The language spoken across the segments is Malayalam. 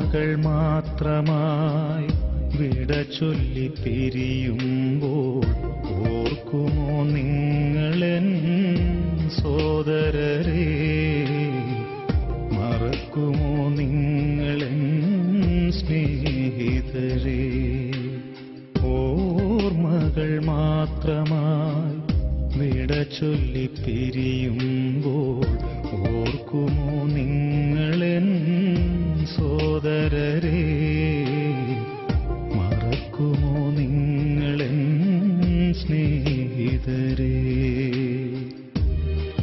മകൾ മാത്രമായി വിട ചൊല്ലി പിരിയുമ്പോൾ ഓർക്കുമോ നിങ്ങളെൻ സോദരരെ? മറക്കുമോ നിങ്ങളെൻ സ്നേഹിതരെ? ഓർമ്മകൾ മാത്രമായി വിട ചൊല്ലി പിരിയുമ്പോൾ ഓർക്കുമോ നിങ്ങളെൻ സോദരരെ? മറക്കുമോ നിങ്ങളെൻ സ്നേഹിതരെ?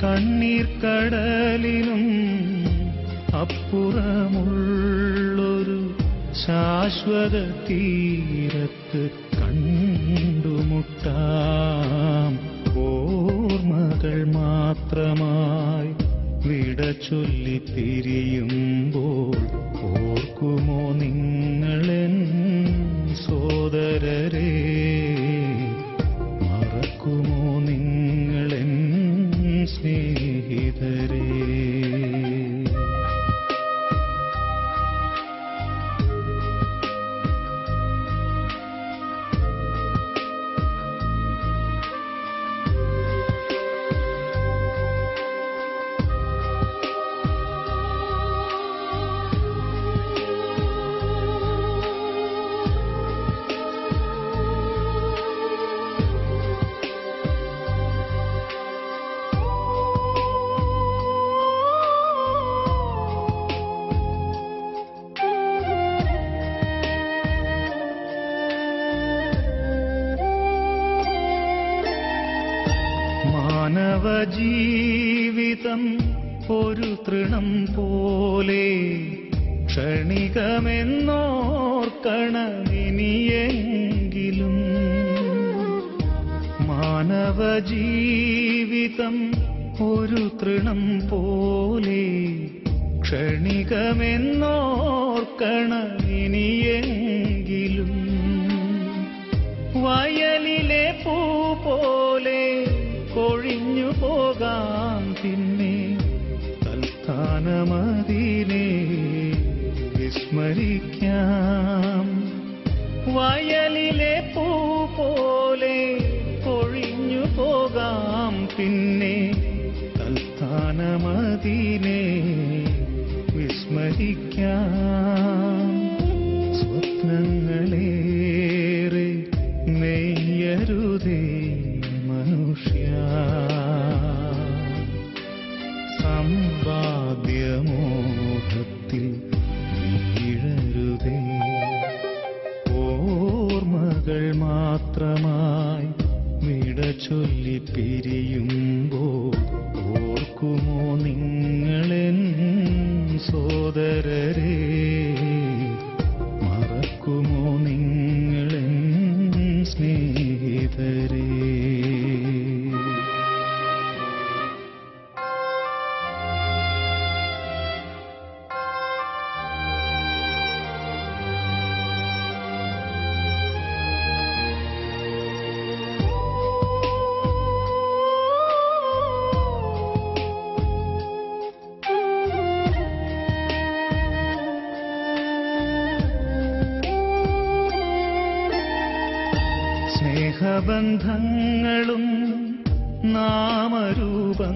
കണ്ണീർ കടലിനും അപ്പുറമുള്ളൊരു ശാശ്വത തീരത്ത് കണ്ടുമുട്ടാം. ഓർമ്മകൾ മാത്രമായി വിട ചൊല്ലി പിരിയുമ്പോൾ ഓർക്കുമോ നിങ്ങളെൻ സോദരരെ? മറക്കുമോ നിങ്ങളെൻ സ്നേഹിതരെ? മാനവജീവിതം ഒരു തൃണം പോലെ ക്ഷണികമെന്നോർക്കണമിനിയെങ്കിലും. മാനവജീവിതം ഒരു തൃണം പോലെ ക്ഷണികമെന്നോർക്കണമിനിയെങ്കിലും. വയലിലെ പൂ പോലെ കൊഴിഞ്ഞു പോകാം പിന്നെ തൽസ്ഥാനമതിനെ വിസ്മരിക്കാം. വയലിലെ പൂ പോലെ കൊഴിഞ്ഞു പോകാം പിന്നെ തൽസ്ഥാനമതിനെ വിസ്മരിക്കാം. സ്വപ്നങ്ങളേറെ നെയ്യരുതേ മനുഷ്യ, സമ്പാദ്യമോഹത്തിൽ വീഴരുതേ. ഓർമ്മകൾ മാത്രമായി വിട ചൊല്ലി പിരിയുമ്പോൾ ഓർക്കുമോ നിങ്ങളെൻ സോദരരെ? മറക്കുമോ നിങ്ങളെൻ സ്നേഹിതരെ? സ്നേഹബന്ധങ്ങളും നാമരൂപങ്ങളും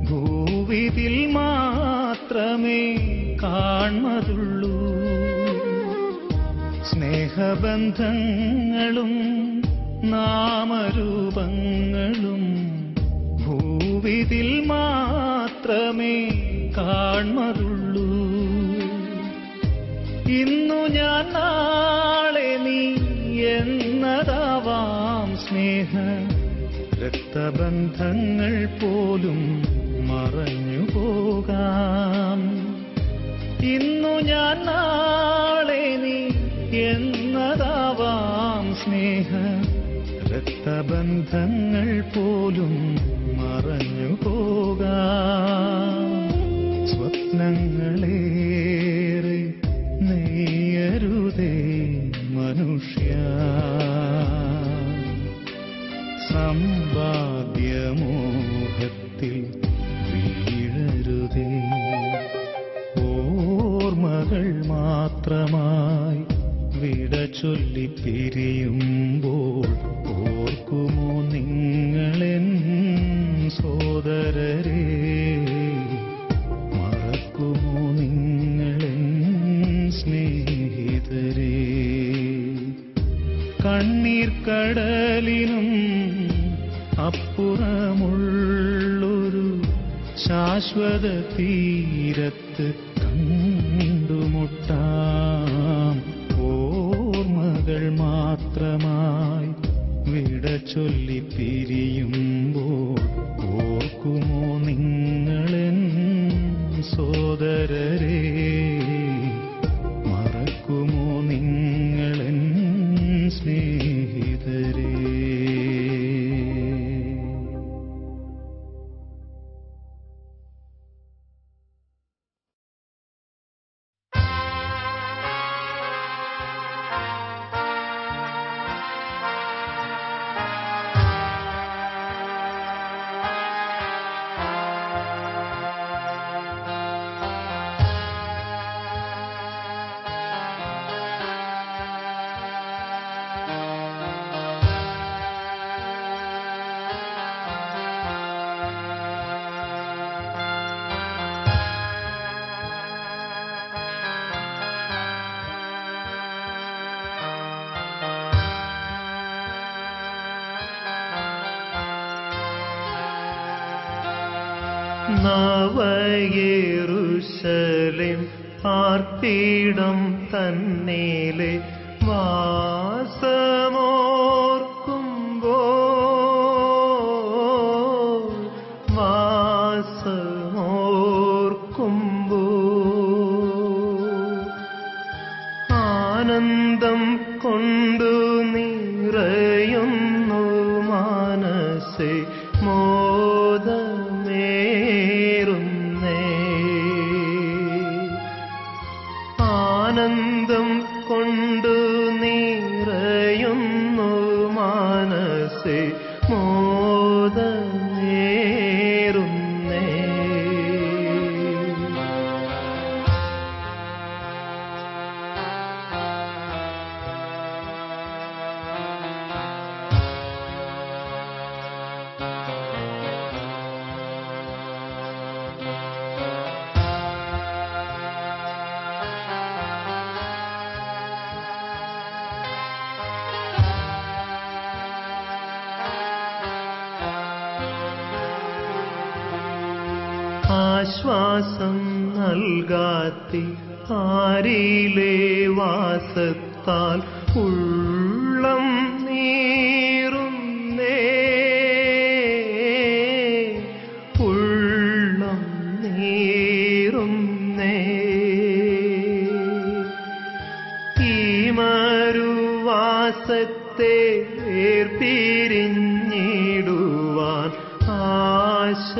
ഭൂവിതിൽ മാത്രമേ കാൺമതുള്ളൂ. സ്നേഹബന്ധങ്ങളും നാമരൂപങ്ങളും ഭൂവിതിൽ മാത്രമേ കാൺമതുള്ളൂ. ഇന്നു ഞാൻ നാളെ നീ എന്നതാവാം സ്നേഹ രക്തബന്ധങ്ങൾ പോലും മറഞ്ഞു പോകാം. ഇന്നു ഞാൻ നാളെ നീ എന്നതാവാം സ്നേഹ രക്തബന്ധങ്ങൾ പോലും മറഞ്ഞു പോകാം. സ്വപ്നങ്ങളേറെ നെയ്യരുതേ മനുഷ്യ, സമ്പാദ്യമോഹത്തിൽ വീഴരുതേ. ഓർമ്മകൾ ഓർമ്മകൾ മാത്രമായി വിട ചൊല്ലി പിരിയുമ്പോൾ ഓർക്കുമോ നിങ്ങളെൻ സോദരരെ, മറക്കുമോ നിങ്ങളെൻ സ്നേഹിതരെ? കണ്ണീർ കടലിനും അപ്പുറമുള്ളൊരു ശാശ്വത തീരത്ത് കണ്ടുമുട്ടാം. ഓർമ്മകൾ മാത്രമായി വിട ചൊല്ലി പിരിയുമ്പോൾ ഓർക്കുമോ നിങ്ങളെൻ സോദരരെ, മറക്കുമോ നിങ്ങളെൻ സ്നേഹിതരെ? നവയെരൂശലേം പാർപ്പിടം തന്നേലെ വാസമോർക്കുമ്പോൾ ആനന്ദം കൊണ്ടു നിറയുന്നു മനസ്സേ, മോദമേറുന്നേ. ആനന്ദം കൊണ്ടു നിറയുന്നു മനസ്സേ, മോദമേറുന്നേ. ആശ്വാസം നൽകാത്തി ആരിലെ വാസത്താൽ ഉള്ളം നീറുന്നേ, ഉള്ളം നീറുന്നേ. ഈ മരുവാസത്തെ പിരിഞ്ഞിടുവാൻ ആശയേറുന്നേ.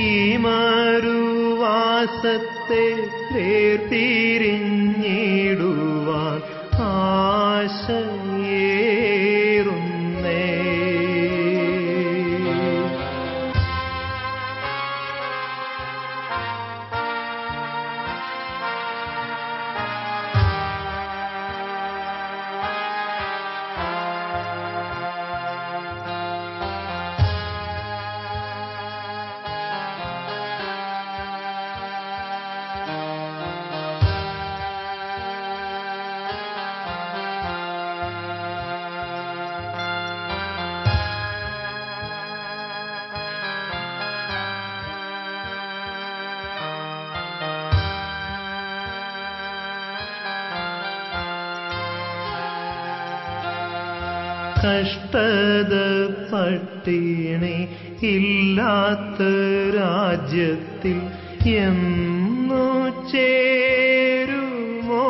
ഈ മരുവാസത്തെ പിരിഞ്ഞിടുവാൻ ആശയേറുന്നേ. കഷ്ടത പട്ടിണി ഇല്ലാത്ത രാജ്യത്തിൽ എന്നു ചേരുമോ,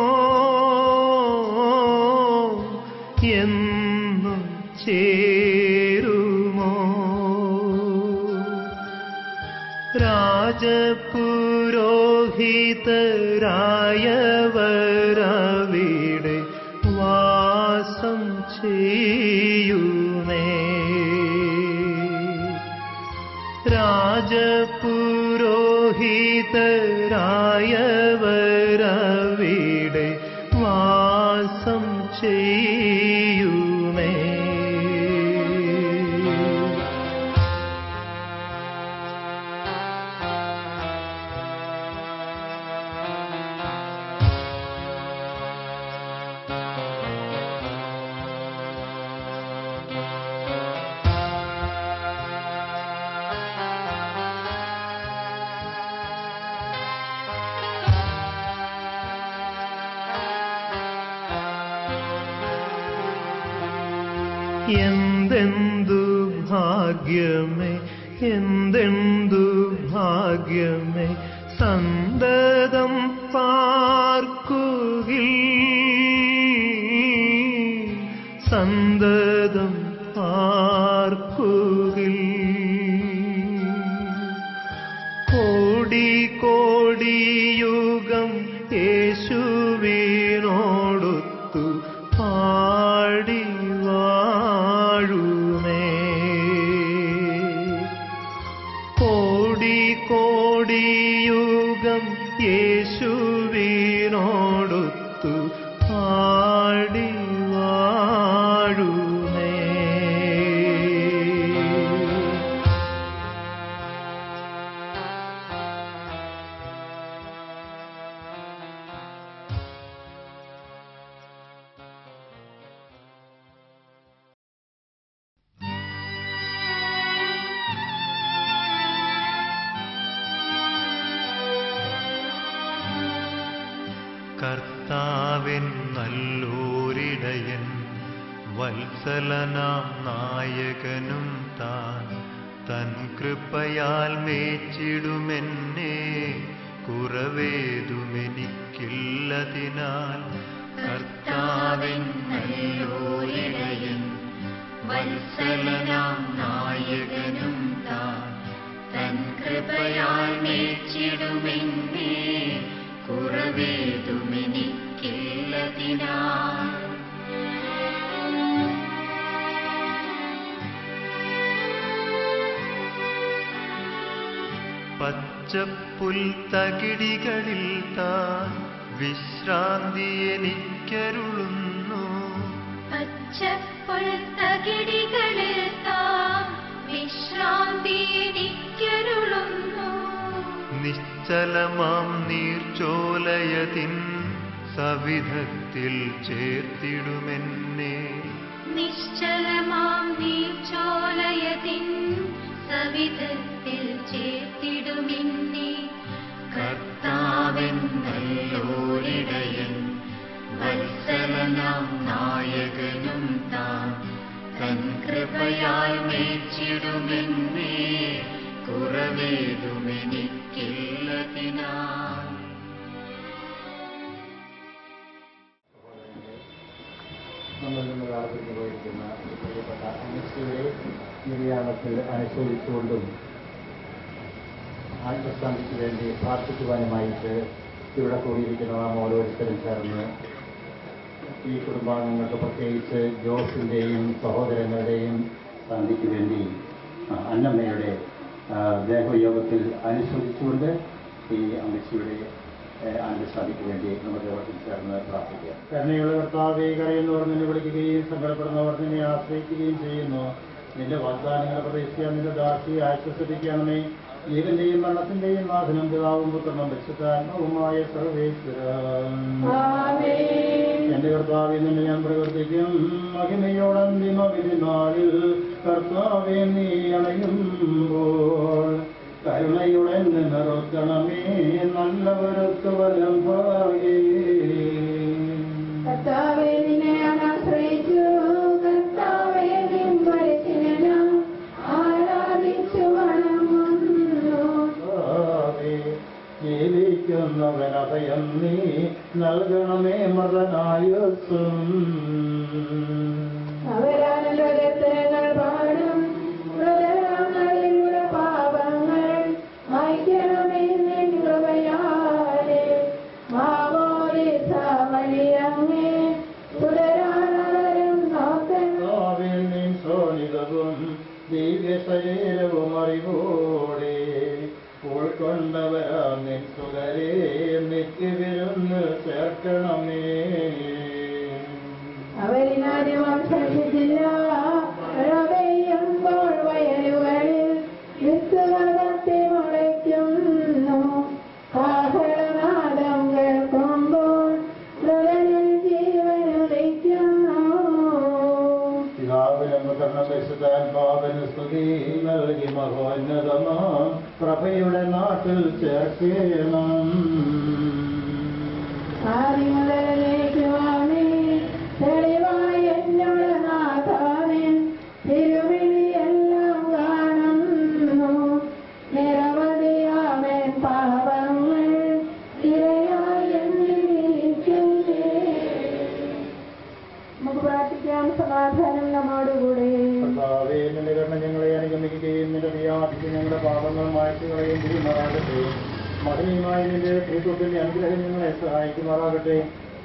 എന്നു ചേരുമോ? രാജപുരോഹിതരായവരവിടെ വാസം ചെയ്യുമേ. രാജപുരോഹിതരായവരവിടെ വാസം ചെയ്യുമേ. എന്തെന്തു ഭാഗ്യമേ, എന്തെന്തു ഭാഗ്യമേ, സന്തതം പാർക്കുകിൽ, സന്തതം പാർക്കുകിൽ. കോടി കോടിയുഗം യേശുവിനോടൊത്തു പാടി വാഴുമേ. കോടി കോടിയുഗം യേശുവിനോടൊത്തു പാടി വാഴുമേ. കർത്താവിൻ നല്ലൊരിടയൻ, വത്സലനാം നായകനും താൻ, തൻ കൃപയാൽ മേച്ചിടുമെന്നെ, കുറവേതുമെനിക്കില്ലതിനാൽ. കർത്താവിൻ നല്ലൊരിടയൻ, വത്സലനാം നായകനും താൻ, തൻ കൃപയാൽ മേച്ചിടുമെന്നെ, കുറവേതുമെനിക്കില്ലതിനാൽ. പച്ചപ്പുൽത്തകിടികളിൽ താൻ വിശ്രാന്തി എനിക്കരുളുന്നു. പച്ചപ്പുൽത്തകിടികളിൽ താൻ വിശ്രാന്തി എനിക്കരുളുന്നു. നിശ്ചലമാം നീർച്ചോലയതിൻ സവിധത്തിൽ ചേർത്തിടുമെന്നെ. നിശ്ചലമാം നീർച്ചോലയതിൻ സവിധത്തിൽ ചേർത്തിടുമെന്നെ. കർത്താവിൻ നല്ലൊരിടയൻ, വത്സലനാം നായകനും താൻ, തൻ കൃപയാൽ മേച്ചിടുമെന്നെ, കുറവേതുമെനിക്കില്ലതിനാൽ. നമ്മൾ നിന്ന് പ്രാർത്ഥിച്ചു പോയിരിക്കുന്ന പ്രിയപ്പെട്ട അമ്മയുടെ നിര്യാണത്തിൽ അനുശോചിച്ചുകൊണ്ടും ആത്മശാന്തിക്ക് വേണ്ടി പ്രാർത്ഥിക്കുവാനുമായിട്ട് ഇവിടെ കൂടിയിരിക്കുന്ന നാം ഓരോരുത്തരും ചേർന്ന് ഈ കുടുംബാംഗങ്ങൾക്ക്, പ്രത്യേകിച്ച് ജോസിൻ്റെയും സഹോദരങ്ങളുടെയും ശാന്തിക്ക് വേണ്ടി അന്നമ്മയുടെ ദേഹയോഗത്തിൽ അനുശോചിച്ചുകൊണ്ട് ഈ അമ്മച്ചിയുടെ ആത്മശാന്തിക്ക് വേണ്ടി നമുക്ക് യോഗത്തിൽ ചേർന്ന് പ്രാർത്ഥിക്കാം. കരുണയുള്ള കർത്താവേ, കരയുന്നവർ നിന്നെ വിളിക്കുകയും സങ്കടപ്പെടുന്നവർ നിന്നെ ആശ്രയിക്കുകയും ചെയ്യുന്നു. നിന്റെ വാഗ്ദാനങ്ങളെ പ്രതീക്ഷിക്കാൻ നിന്റെ ദാസിയെ ആശ്വസിപ്പിക്കണമേ. ജീവന്റെയും മരണത്തിന്റെയും നാഥനും പിതാവും പുത്രനും പരിശുദ്ധാത്മാവുമായ സർവേശ്വരൻ. എന്റെ കർത്താവെ, നിന്നെ ഞാൻ പ്രവർത്തിക്കും. മഹിമയോടന്തിമ വിധിനാളിൽ കർത്താവെ നീ അണയുമ്പോൾ കരുണയുടെ നിർത്തണമേ. നല്ലവരൊക്കെ വലം ഭാഗേ. കർത്താവേ, നിന്നെ ഞാൻ ആശ്രയിച്ചു. കർത്താവേ, നിൻ പരിശീലനം ആരാധിച്ചു വണങ്ങുന്നു. ജീവിക്കുന്നവനഭയം നീ നൽകണമേ മൃതനായുസ്സും. അവരാനന്ദങ്ങൾ പാടും ഹൃദയങ്ങളിലൂടെ പാപങ്ങൾ മായ്ക്കണമേ നിൻ കൃപയാലെ. മാവോരെ സാവലിയങ്ങേ തുടരാനവരും നോക്കണം. നിൻ സോനികവും ദിവ്യ ശരീരവും അറിവോടെ ആദ്യമം ശേഷിച്ചില്ല. മഴ പെയ്യുമ്പോൾ വയലുകളിൽ വിത്തുകൾ കത്തി മുളയ്ക്കുന്നു. കാഹളനാദം കേൾക്കുമ്പോൾ മൃഗനിൽ ജീവനുദിക്കുന്നു. പിതാവിനും പുത്രനും പരിശുദ്ധാത്മാവിനും സ്തുതി നൽകി മഹോന്നതമാം പ്രഭയുടെ നാട്ടിൽ ചേർക്കണം. ആദിമുതലേക്കുവാമേ തെളിവായി എന്നോട് നാഥാനിൻ തിരുവിളിയെല്ലാം കാണുന്നു. നിരവധിയാമേൻ പാപങ്ങൾ ഇരയായി എന്നിരിക്കുന്നേ. നമുക്ക് പ്രാർത്ഥിക്കാം. സമാധാനം നമ്മോടുകൂടെ. കർത്താവേ, നിന്റെ കരുണ ഞങ്ങളെ അനുഗമിക്കുകയും നിന്റെ വ്യാധിക്ക് ഞങ്ങളുടെ പാപങ്ങൾ മാറ്റി കളയുകയും ചെയ്യുമാറാകട്ടെ. മഹനീയമായ നിന്റെ ശ്രീത്വത്തിന്റെ അനുഗ്രഹം ഞങ്ങളെ സഹായിക്കുമാറാകട്ടെ.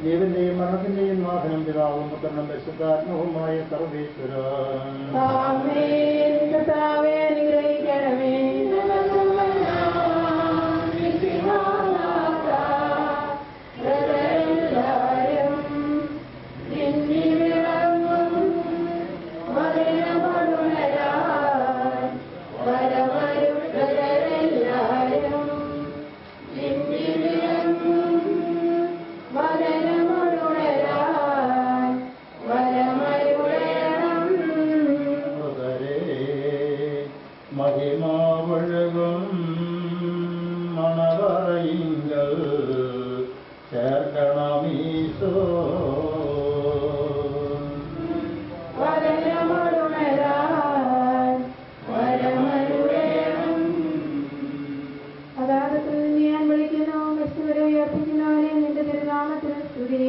ജീവന്റെയും മരണത്തിന്റെയും നാഥനും പിതാവും പുത്രനും പരിശുദ്ധാത്മാവുമായ സർവേശ്വര. ആമേൻ. കർത്താവേ, അനുഗ്രഹിക്കണമേ. എല്ലാവരും നിന്നി വിളങ്ങും വചനമൊടുണരാൻ വരവരുള്ളവരെല്ലാവരും നിന്നി വിളങ്ങും വചനമൊടുണരാൻ വരമരുളണം. മഹിമാവഴകും മണവറയിങ്കൽ ചേർക്കണമീശോ. വചനമൊടുണരാൻ വരമരുളണം. അതാകത്തിൽ ഞാൻ വിളിക്കുന്നു, ക്രിസ്തുവിനെ ഉയർപ്പിക്കുന്നവനെ നിന്റെ തിരുനാമത്തിന് സ്തുതി.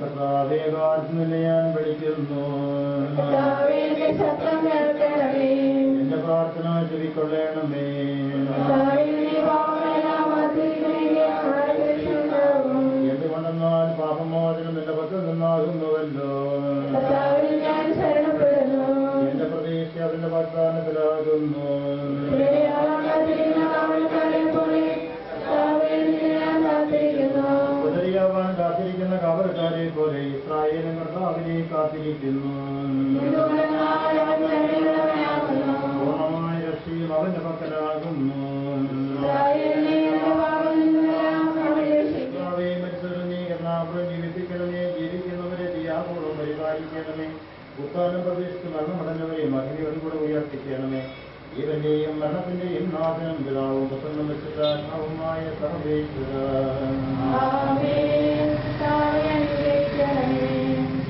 കർത്താവേ, കാലത്തിനെ ഞാൻ വിളിക്കുന്നു. കർത്താവേ, എന്റെ ശബ്ദം കേൾക്കണമേ. എന്റെ പ്രാർത്ഥന ചെവിക്കൊള്ളണമേ. കർത്താവേ, നീ പാപമെല്ലാം വർദ്ധിക്കണമെങ്കിൽ ആഗ്രഹിക്കുന്നുണ്ടാവും. എന്തുകൊണ്ടെന്നാൽ പാപമോചനം എന്റെ പക്കൽ നിന്നാകുന്നുവല്ലോ. കർത്താവിൽ ഞാൻ ശരണപ്പെടുന്നു. എന്റെ പ്രതീക്ഷ അതിന്റെ വാഗ്ദാനത്തിലാകുന്നു. പുനരിയാവാൻ കാത്തിരിക്കുന്ന കാവൽക്കാരെ പോലെ ഇസ്രായേലും കർത്താവിനെ കാത്തിരിക്കുന്നു. പൂർണ്ണമായ രക്ഷയും അവന്റെ പക്കലാകുന്നു. മരിച്ചവരെ നീ എറണാകുളം ജീവിപ്പിക്കണമേ. ജീവിക്കുന്നവരെ ദിയാപൂർവ്വം പരിപാലിക്കണമേ. ഉത്താനം പ്രതീക്ഷിച്ച് മരണമടഞ്ഞവരെ മഹിമയോടും കൂടെ ഉയർത്തിക്കണമേ. ജീവന്റെയും മരണത്തിന്റെയും നാഥനും പിതാവും പുത്രനും പരിശുദ്ധാത്മാവുമായ സർവേശ്വര.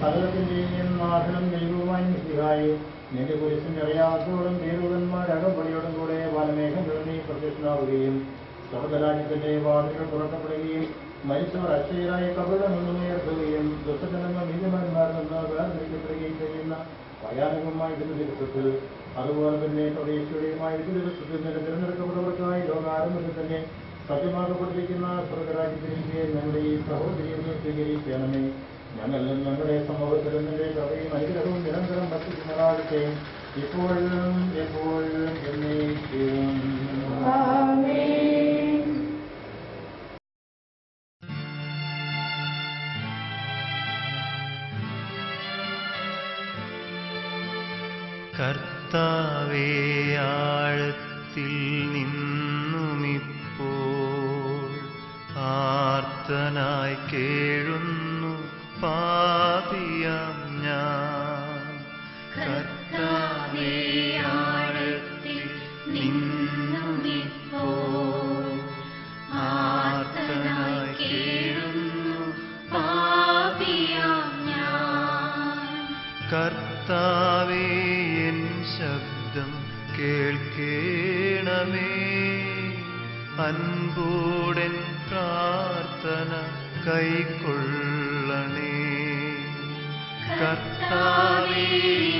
സകലത്തിന്റെയും നാഥനും ദൈവവുമായി മിശിഹായി നിന്റെ കുരിശിന്റെ അറിയാത്തോടും ദേവന്മാരകമ്പടിയോടും കൂടെ വനമേഘങ്ങളിൽ നീ പ്രത്യക്ഷനാവുകയും സ്വർഗരാജ്യത്തിന്റെ വാതിലുകൾ തുറക്കപ്പെടുകയും മരിച്ചവർ അക്ഷയരായ കബറിൽ നിന്നും ഉയർത്തുകയും ദുഷ്ടജനങ്ങൾ നീതിമാന്മാരിൽ നിന്ന് വേർതിരിക്കപ്പെടുകയും ചെയ്യുന്ന ഭയാനകമായ ദിവസത്തിൽ, അതുപോലെ തന്നെ പ്രതീക്ഷയുടെയുമായ ദിവസത്തിൽ നിന്റെ തിരഞ്ഞെടുക്കപ്പെട്ടവർക്കായി ലോകാരംഭത്തിൽ തന്നെ സത്യമാക്കപ്പെട്ടിരിക്കുന്ന സ്വർഗരാജ്യത്തിലേക്ക് ഞങ്ങളുടെ ഈ സഹോദരിയെ സ്വീകരിക്കണമേ. ഞങ്ങളിലും ഞങ്ങളുടെ സമൂഹത്തിലും നിന്റെ കൃപയും അനുഗ്രഹവും നിരന്തരം വർദ്ധിക്കുമാറാകട്ടെ, ഇപ്പോഴും എപ്പോഴും എന്നേക്കും. കർത്താവേ, ആഴത്തിൽ നിന്നുമിപ്പോൾ ആർത്തനായി കേഴുന്നു പാപിയാം ഞാൻ. കർത്താവേ, ആഴത്തിൽ നിന്നുമിപ്പോൾ ആർത്തനായി കേഴുന്നു പാപിയാം ഞാൻ. കർത്താവേ, എൻ ശബ്ദം കേൾക്കേണമേ. അൻപോടൻ പ്രാർത്ഥന കൈക്കൊള്ളണേ. കർത്താവേ,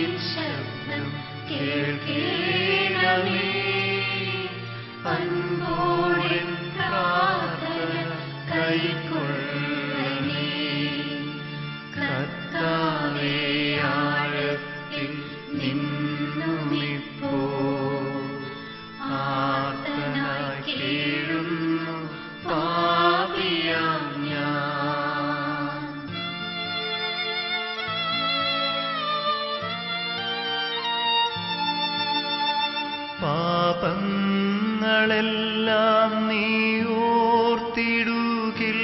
എൻ ശബ്ദം കേൾക്കേണമേ. അൻപോടൻ പ്രാർത്ഥന കൈക്കൊള്ളണേ. കർത്താവേ, ആഴത്തിൽ നിന്നുമിപ്പോൾ ആർത്തനായി കേഴുന്നു പാപിയാം ഞാൻ. പാപങ്ങളെല്ലാം നീ ഓർത്തിടുകിൽ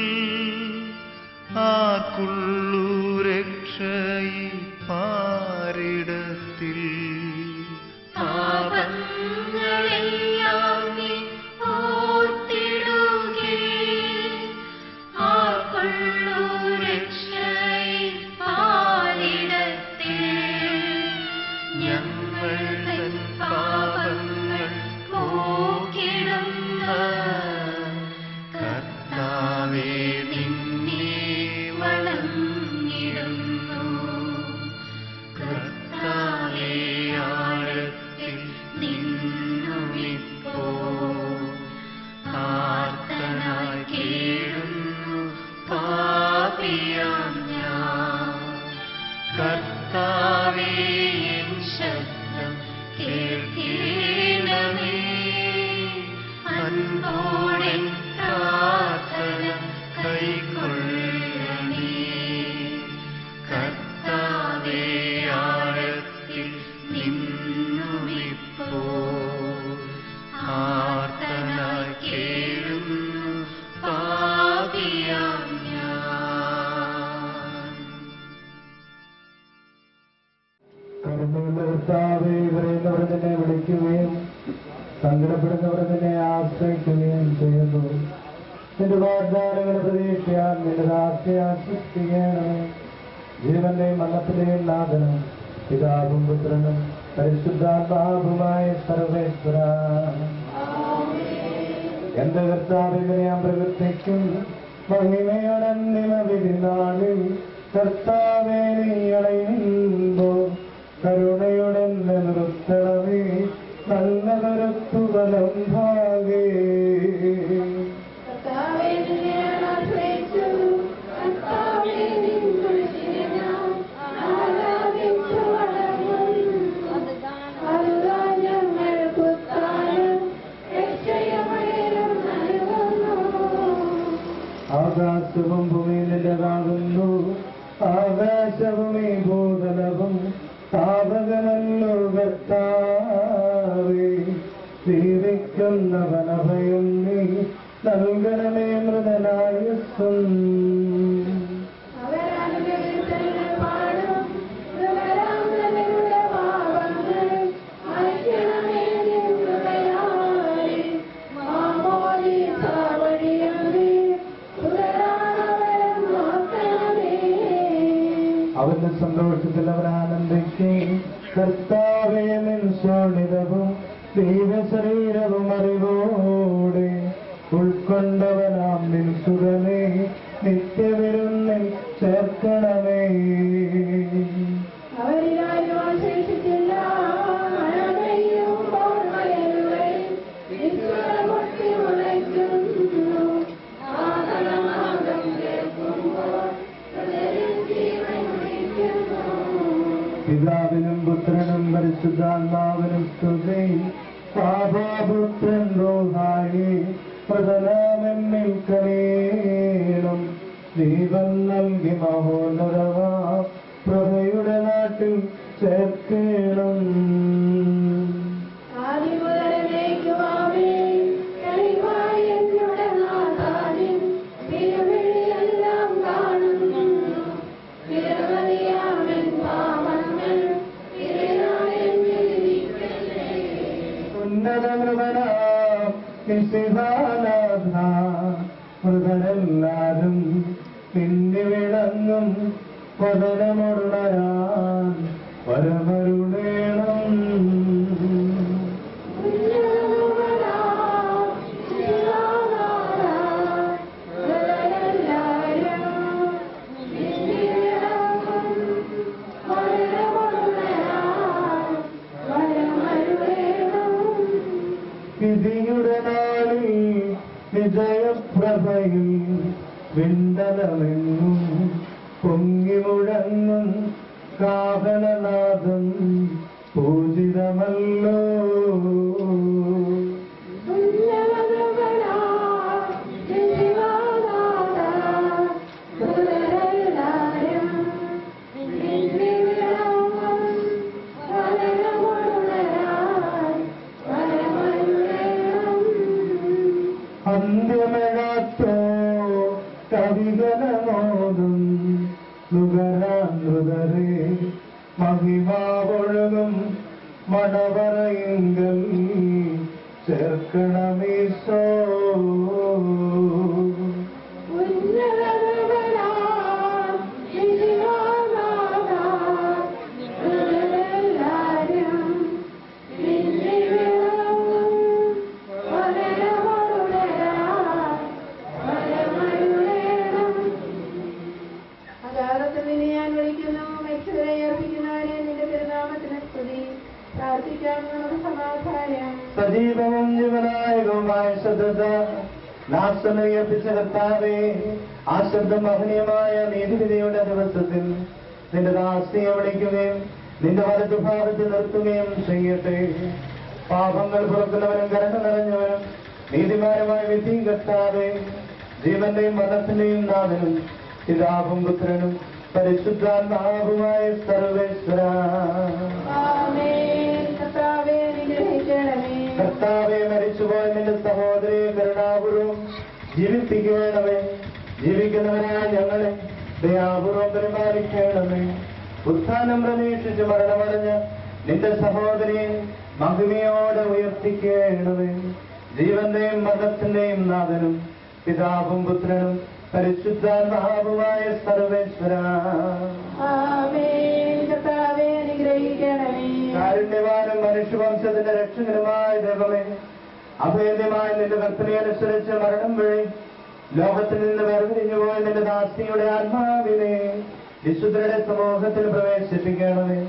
ആർക്കുള്ളൂ രക്ഷയി പാരിടത്തിൽ. പാപങ്ങളെല്ലാം നീ ഓർത്തിടുകിൽ ആർക്കുള്ളൂ രക്ഷയി പാരിടത്തിൽ. ഞങ്ങൾ തൻ പാപങ്ങൾ പോക്കിടുന്ന കർത്താവേ നിന്നെ വണങ്ങിടുന്നു. കർത്താവേ ആഴത്തിൽ നിന്നുമിപ്പോ ആർത്തനായി കേഴുന്നു പാപിയാം ഞാൻ. കർത്താവേ എൻ ശബ്ദം കേൾക്കണമേ. അൻപോടെൻ പ്രാർത്ഥന കൈക്കൊള്ളണേ. കർത്താവേ ആഴത്തിൽ നിന്നുമിപ്പോ ആർത്തനായി കേഴുന്നു പാപിയാം ഞാൻ. കരുണയുള്ള കർത്താവേ, ഇവരെന്നവർ നിന്നെ വിളിക്കുകയും സങ്കടപ്പെടുന്നവർ നിന്നെ ആശ്രയിക്കുകയും ചെയ്യുന്നു. നിന്റെ വാഗ്ദാനങ്ങളുടെ പ്രതീക്ഷയാൽ നിന്റെ ദാസ്യത്തെ ആശ്വസിപ്പിക്കണമേ. ജീവന്റെയും മരണത്തിന്റെയും നാഥനും പിതാവും പുത്രനും പരിശുദ്ധാത്മാവുമായ സർവേശ്വര, എന്റെ കർത്താവിനെ ഞാൻ പ്രവർത്തിക്കും മഹിമയോടന്തിമ വിധിനാളിൽ. കർത്താവേ നീ അണയുമ്പോൾ കരുണയുടെ നിർത്തണമേ. നല്ല കരുത്തുബലം ഭാഗേ ആകാശവും ഭൂമിയിലാകുന്നു. ആകാശവും ഈ ഭൂതലവും പാപകമല്ലോ കർത്താവേ. ജീവിക്കുന്നവനഭയം നീ നൽകണമേ മൃതനായുസ്സും. അവന്റെ സന്തോഷത്തിൽ അവർ ആനന്ദിക്കും. കർത്താവേ നിൻ ശോണിതവും ദൈവശരീരവും അറിവോടെ ഉൾക്കൊണ്ടവനാം നിൻ സുരനെ നിത്യവിരുന്നിൽ ചേർക്കണമേ. പിതാവിനും പുത്രനും പരിശുദ്ധാത്മാവിനും സ്തുതി. പാപപുത്രൻ റോഹായി പ്രധാനമെന്നിൽ കരേണം. ദൈവം നൽകി മഹോന്നതമാ പ്രഭയുടെ നാട്ടിൽ ചേർക്കണം. മൃഗനെല്ലാരും പിന്നെ വിളങ്ങും പതനമുള്ളയാൻ പരമരുടേണം. വിധിയുടെ നാളിൽ വിജയപ്രഭയിൽ വിണ്ടലമെങ്ങും പൊങ്ങി മുഴങ്ങും കാഹളനാദം പൂജിതമല്ലോ. ദൂതരെ മഹിമാവൊഴുകും മണവറയെങ്കിൽ ചേർക്കണമീശോ. സജീവവും ജീവനായകവുമായ ശബ്ദത നാശമയപ്പിച്ച കർത്താവേ, ആ ശബ്ദം മഹനീയമായ നീതിവിധിയുടെ ദിവസത്തിൽ നിന്റെ ദാസിയെ വിളിക്കുകയും നിന്റെ വലതുഭാഗത്ത് നിർത്തുകയും ചെയ്യട്ടെ. പാപങ്ങൾ പുറക്കുന്നവനും കരുണ നിറഞ്ഞവനും നീതിമാനുമായ വിധി കർത്താവേ, ജീവന്റെയും മരണത്തിന്റെയും നാഥനും പിതാവും പുത്രനും പരിശുദ്ധാത്മാവുമായ സർവേശ്വര. കർത്താവെ, മരിച്ചുപോയ നിന്റെ സഹോദരിയെ കരുണാപൂർവം ജീവിപ്പിക്കണമേ. ജീവിക്കുന്നവരായ ഞങ്ങളെ ദയാപൂർവം പരിപാലിക്കണമേ. ഉത്ഥാനം പ്രതീക്ഷിച്ച് മരണമടഞ്ഞ് നിന്റെ സഹോദരിയെ മഹിമയോടെ ഉയർത്തിക്കണമേ. ജീവന്റെയും മരണത്തിന്റെയും നാഥനും പിതാവും പുത്രനും പരിശുദ്ധാത്മാവുമായ സർവേശ്വര. കാരുണ്യവാനും മനുഷ്യവംശത്തിന്റെ രക്ഷകനുമായ ദൈവമേ, അഭേദ്യമായ നിന്റെ കൽപ്പനയനുസരിച്ച് മരണം വഴി ലോകത്തിൽ നിന്ന് വേർതിരിഞ്ഞുപോയ നിന്റെ ദാസിയുടെ ആത്മാവിനെ വിശുദ്ധരുടെ സമൂഹത്തിൽ പ്രവേശിപ്പിക്കണമേ.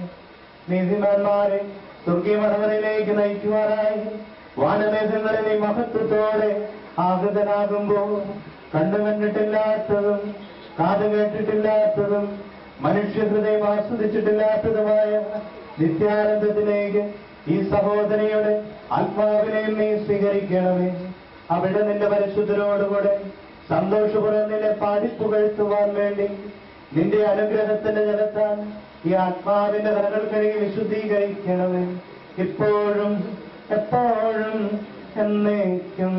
നീതിമാന്മാരെ സ്വർഗീയ മടവരയിലേക്ക് നയിക്കുവാനായി വാനമേഘങ്ങളിൽ നീ മഹത്വത്തോടെ ആഗതനാകുമ്പോൾ കണ്ടു കണ്ടിട്ടില്ലാത്തതും കാത് കേട്ടിട്ടില്ലാത്തതും മനുഷ്യഹൃദയം ആസ്വദിച്ചിട്ടില്ലാത്തതുമായ നിത്യാനന്ദത്തിലേക്ക് ഈ സഹോദരിയുടെ ആത്മാവിനെയും നീ സ്വീകരിക്കണമേ. അവിടെ നിന്റെ പരിശുദ്ധരോടുകൂടെ സന്തോഷപൂർവ്വം നിന്നെ പാടിപ്പുകഴ്ത്തുവാൻ വേണ്ടി നിന്റെ അനുഗ്രഹത്തിന്റെ ജലത്താൽ ഈ ആത്മാവിന്റെ കരകൾ കഴുകി വിശുദ്ധീകരിക്കണമേ. ഇപ്പോഴും എപ്പോഴും എന്നേക്കും.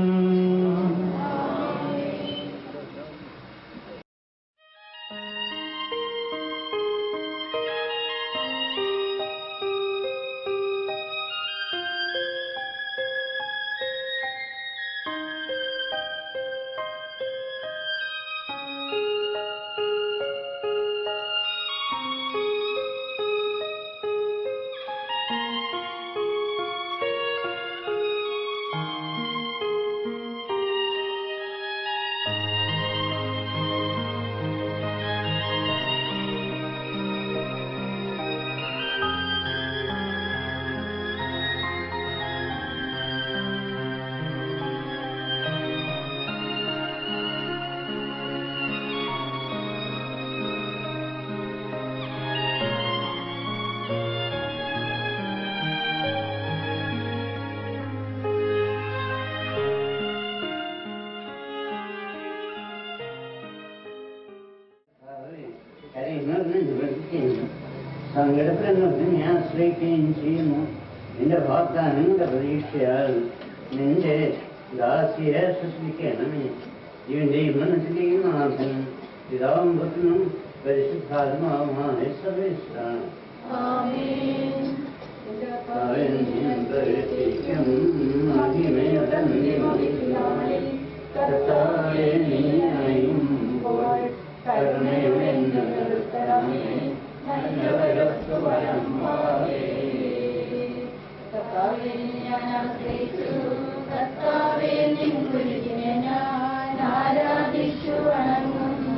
സങ്കടപ്പെടുന്നതിനെ ആശ്രയിക്കുകയും ചെയ്യുന്നു. നിന്റെ വാഗ്ദാനങ്ങളുടെ പ്രതീക്ഷയാൽ നിന്റെ ദാസിയെ സൃഷ്ടിക്കണമേ. ജീവന്റെയും മരണത്തിന്റെയും നാഥൻ പിതാവും പുത്രനും പരിശുദ്ധാത്മാവുമായ സർവേശ്വരൻ. ആരാധിച്ചു വണങ്ങുന്നു.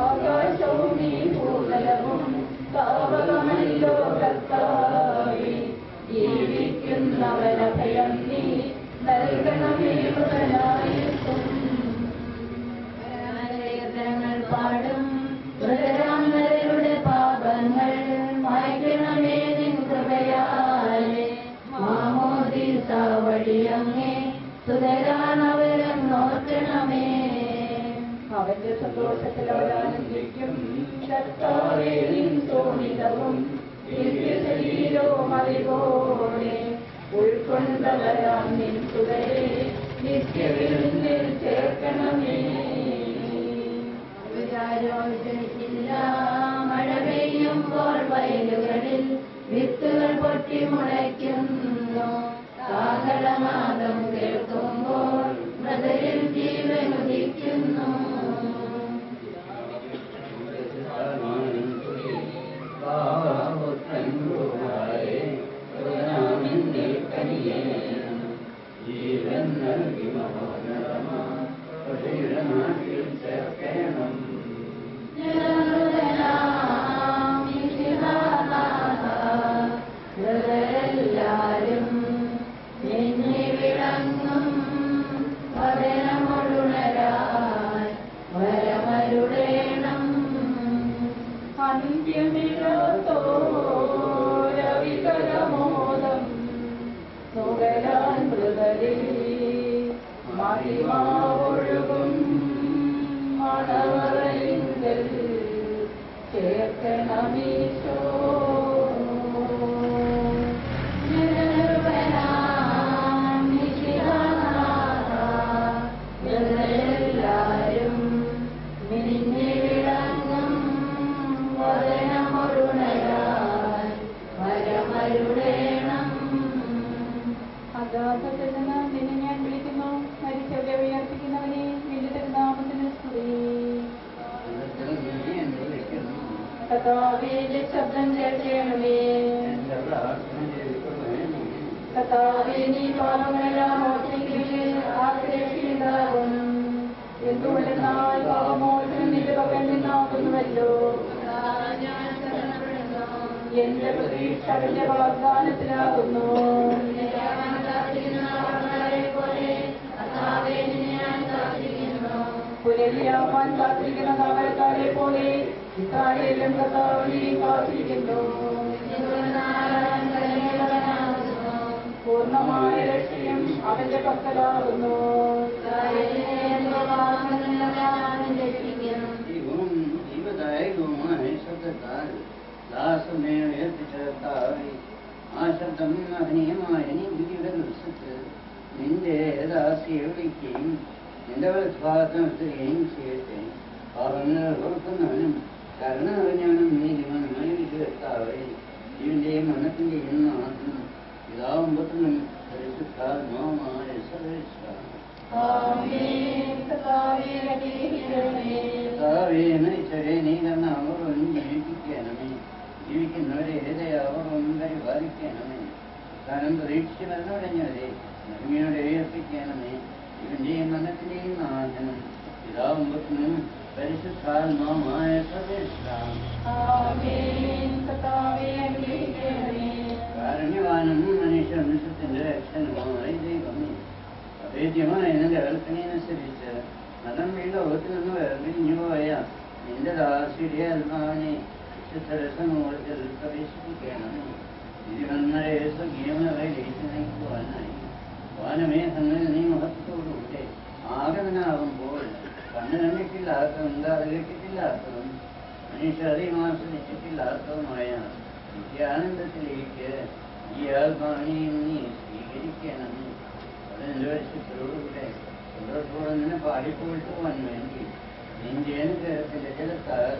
ആകാശവും ഈ ഭൂതലവും താവകമല്ലോ കർത്താവേ. ജീവിക്കുന്നവരഭയം നീ നൽകണമേ മുതലായിട്ടും. കീർത്തനങ്ങൾ പാടും മൃതരാമരുടെ പാപങ്ങൾ മായ്ക്കണമേ നിൻ കൃപയാലെ. മാമോദീസ വഴിയങ്ങേ സുതരാനവരം നോക്കണമേ. അവന്റെ സന്തോഷത്തിൽ അവരാനന്ദിക്കും. കർത്താവേ നിൻ ശോണിതവും ദിവ്യശരീരവും അറിവോടെ ഉൾക്കൊണ്ടവരാം നിൻ സുതരെ നിത്യവിരുന്നിൽ ചേർക്കണമേ. വിചാരോചിച്ചില്ല മഴ പെയ്യുമ്പോൾ വയലുകളിൽ വിത്തുകൾ പൊട്ടി മുളയ്ക്കുന്നു. കാഹളനാദം കേൾക്കുമ്പോൾ മൃതരിൽ ജീവനുദിക്കുന്നു. ജീവൻ നൽകി മനോരമ ചേർക്കണം. എല്ലാരും നിന്നെ വിളങ്ങും വദനമൊഴുണരാൻ വരമരുടേണം. അന്ത്യമിഴത്തോരവികലമോദം നുകരാൻ മൃതരിൽ മഹിമാവൊഴുകും മണവറയിങ്കൽ ചേർക്കണമീശോ. എല്ലാരും നിന്നെ വിളങ്ങും വദനമൊഴുണരാൻ വരമരുടേണം. അഗാധത്തിൽ നിന്ന് നിന്നെ ഞാൻ വിളിക്കുന്നു. മരിച്ചവരെ ഉയർപ്പിക്കുന്നവനെ നിന്റെ തിരുനാമത്തിന് സ്തുതി. കർത്താവിന്റെ ശബ്ദം കേൾക്കണമേ. കർത്താവേ, നീ പാപങ്ങളെല്ലാം മോചിക്കുകയും ആശ്രയിക്കുന്നുണ്ടാകും. എന്തുകൊണ്ടെന്നാൽ പാപമോചനം നിന്റെ പക്കൽ നിന്നാകുന്നുവല്ലോ. എന്റെ പ്രതീക്ഷ അവന്റെ വാഗ്ദാനത്തിലാകുന്നു. പുനരിയാവാൻ കാത്തിരിക്കുന്ന കാവൽക്കാരെ പോലെ ഇസ്രായേലും കർത്താവിനെ കാത്തിരിക്കുന്നു. പൂർണ്ണമായ രക്ഷയും അവന്റെ പക്കലാകുന്നു. ജീവദായകവുമായ ശബ്ദത്താൽ ദാസനെ ഉയർത്തിച്ചേർത്താവേ, ആ ശബ്ദം മഹനീയമായ നീതിയുടെ ദിവസത്തിൽ നിന്റെ ദാസിയെ വിളിക്കുകയും നിന്റെ വലഭാഗത്ത് നിർത്തുകയും ചെയ്യട്ടെ. പാപങ്ങൾ ഓർക്കുന്നവനും കരുണ അറിഞ്ഞവനും നീതിമാനുമായി വിധികർത്താവേ, ജീവന്റെയും മരണത്തിന്റെയും നാഥനും പിതാവും പുത്രനും പരിശുദ്ധാത്മാവുമായ സർവേശ്വര. കർത്താവേ, മരിച്ചവരെ നീ തന്ന അവർവനും ജീവിപ്പിക്കണമേ. ജീവിക്കുന്നവരെ ഹൃദയാവർവനും പരിപാലിക്കണമേ. കാലം പ്രതീക്ഷിച്ച് മരണമടഞ്ഞവരെ മഹിമയോടെ ഉയർപ്പിക്കണമേ. ഇവന്റെയും മരണത്തിന്റെയും നാഥനും പിതാവും പുത്രനും പരിശുദ്ധാത്മാവുമായ സർവേശ്വര. കാരുണ്യവാനും മനുഷ്യവംശത്തിന്റെ രക്ഷനുമായ ദൈവമേ, അഭേദ്യമായ നിന്റെ കൽപ്പനയനുസരിച്ച് മതം വീണ്ട ലോകത്തിൽ നിന്ന് വേർപിരിഞ്ഞു പോയ നിന്റെ ദാസിയുടെ ആത്മാവിനെ വിശുദ്ധരസമൂഹത്തിൽ പ്രവേശിപ്പിക്കണമേ. ഇരുവന്മരെ സ്വകീയമയിലേക്ക് നയിക്കുവാനായി വാനമേഘങ്ങളിൽ നീ മഹത്വത്തോടുകൂടെ ആഗമനാകുമ്പോൾ കണ്ണു കണ്ടിട്ടില്ലാത്തതും കാത് കേട്ടിട്ടില്ലാത്തതും മനുഷ്യ അറിമാസ്വദിച്ചിട്ടില്ലാത്തതുമായ നിത്യാനന്ദത്തിലേക്ക് ഈ ആത്മാവിനെയും നീ സ്വീകരിക്കണമേ. 15 വർഷത്തോടുകൂടെ സന്തോഷത്തോടെ നിന്നെ പാടിപ്പോയിട്ടുവാൻ വേണ്ടി നിന്റെ അനുഗ്രഹത്തിന്റെ ജലത്താൽ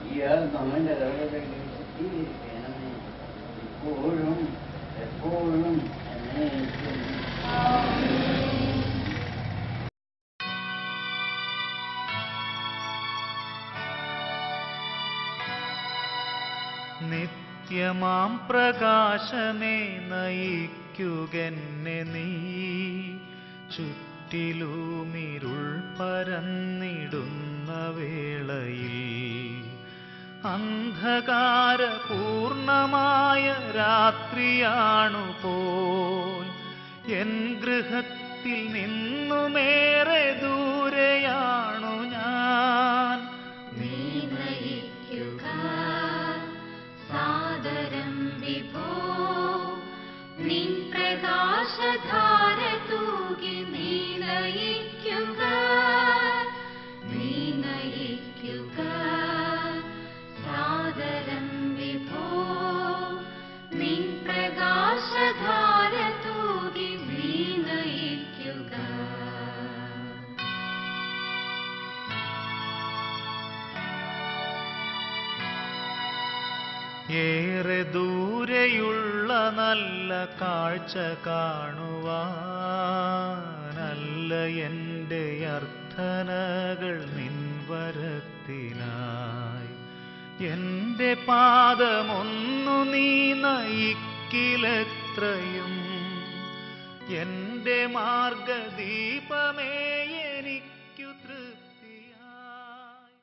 ഈ ആത്മാവിന്റെ കഥകളിൽ ശക്തീകരിക്കണമേ. ഇപ്പോഴും എപ്പോഴും എന്നേക്കും. നിത്യമാം പ്രകാശമേ നയിക്കുകെന്നെ നീ, ചുറ്റിലുമിരുൾ പരന്നിടുന്ന വേളയിൽ അന്ധകാരപൂർണമായ രാത്രിയാണു പോൽ എൻ ഗൃഹത്തിൽ നിന്നുമേറെ ദൂരെയാണു ഞാൻ. നീ നയിക്കുക സാദരം വിഭോ, നിൻ പ്രകാശധാര തൂകി നീ നയിക്കുക. നീ നയിക്കുക സാദരം വിഭോ, നിൻ പ്രകാശധാര തൂകി ഏറെ ദൂരെയുള്ള നല്ല കാഴ്ച കാണുവാനല്ല എൻ്റെ അർത്ഥനകൾ നിൻവരത്തിനായി. എൻ്റെ പാദമൊന്നു നീ നയിക്കിലെത്രയും, എൻ്റെ മാർഗദീപമേ എനിക്കു തൃപ്തിയായി.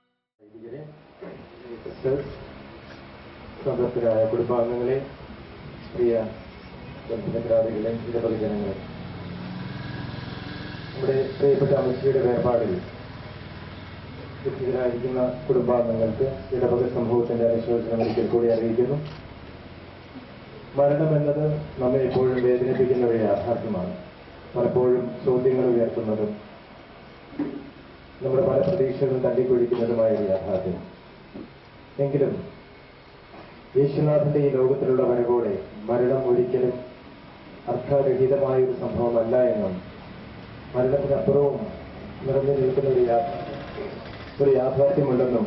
സദസ്യരായ കുടുംബാംഗങ്ങളെ, പ്രിയ ബന്ധുമിത്രാദികളെ, നിരവധി ജനങ്ങളെ, നമ്മുടെ പ്രിയപ്പെട്ട അമ്മച്ചിയുടെ വേർപാടിൽ ദുഃഖിതരായിരിക്കുന്ന കുടുംബാംഗങ്ങൾക്ക് ഇടവക സമൂഹത്തിന്റെ അനുശോചനം ഒരിക്കൽ കൂടി അറിയിക്കുന്നു. മരണമെന്നത് നമ്മെ എപ്പോഴും വേദനിപ്പിക്കുന്ന ഒരു യാഥാർത്ഥ്യമാണ്. പലപ്പോഴും ചോദ്യങ്ങൾ ഉയർത്തുന്നതും നമ്മുടെ പല പ്രതീക്ഷകളും തല്ലിക്കൊഴിക്കുന്നതുമായ ഒരു യാഥാർത്ഥ്യം. എങ്കിലും യേശുനാഥന്റെ ഈ ലോകത്തിലുള്ള വരവോടെ മരണം ഒരിക്കലും അർത്ഥരഹിതമായ ഒരു സംഭവമല്ല എന്നും മരണത്തിനപ്പുറവും നിറഞ്ഞു നിൽക്കുന്ന ഒരു യാഥാർത്ഥ്യമുണ്ടെന്നും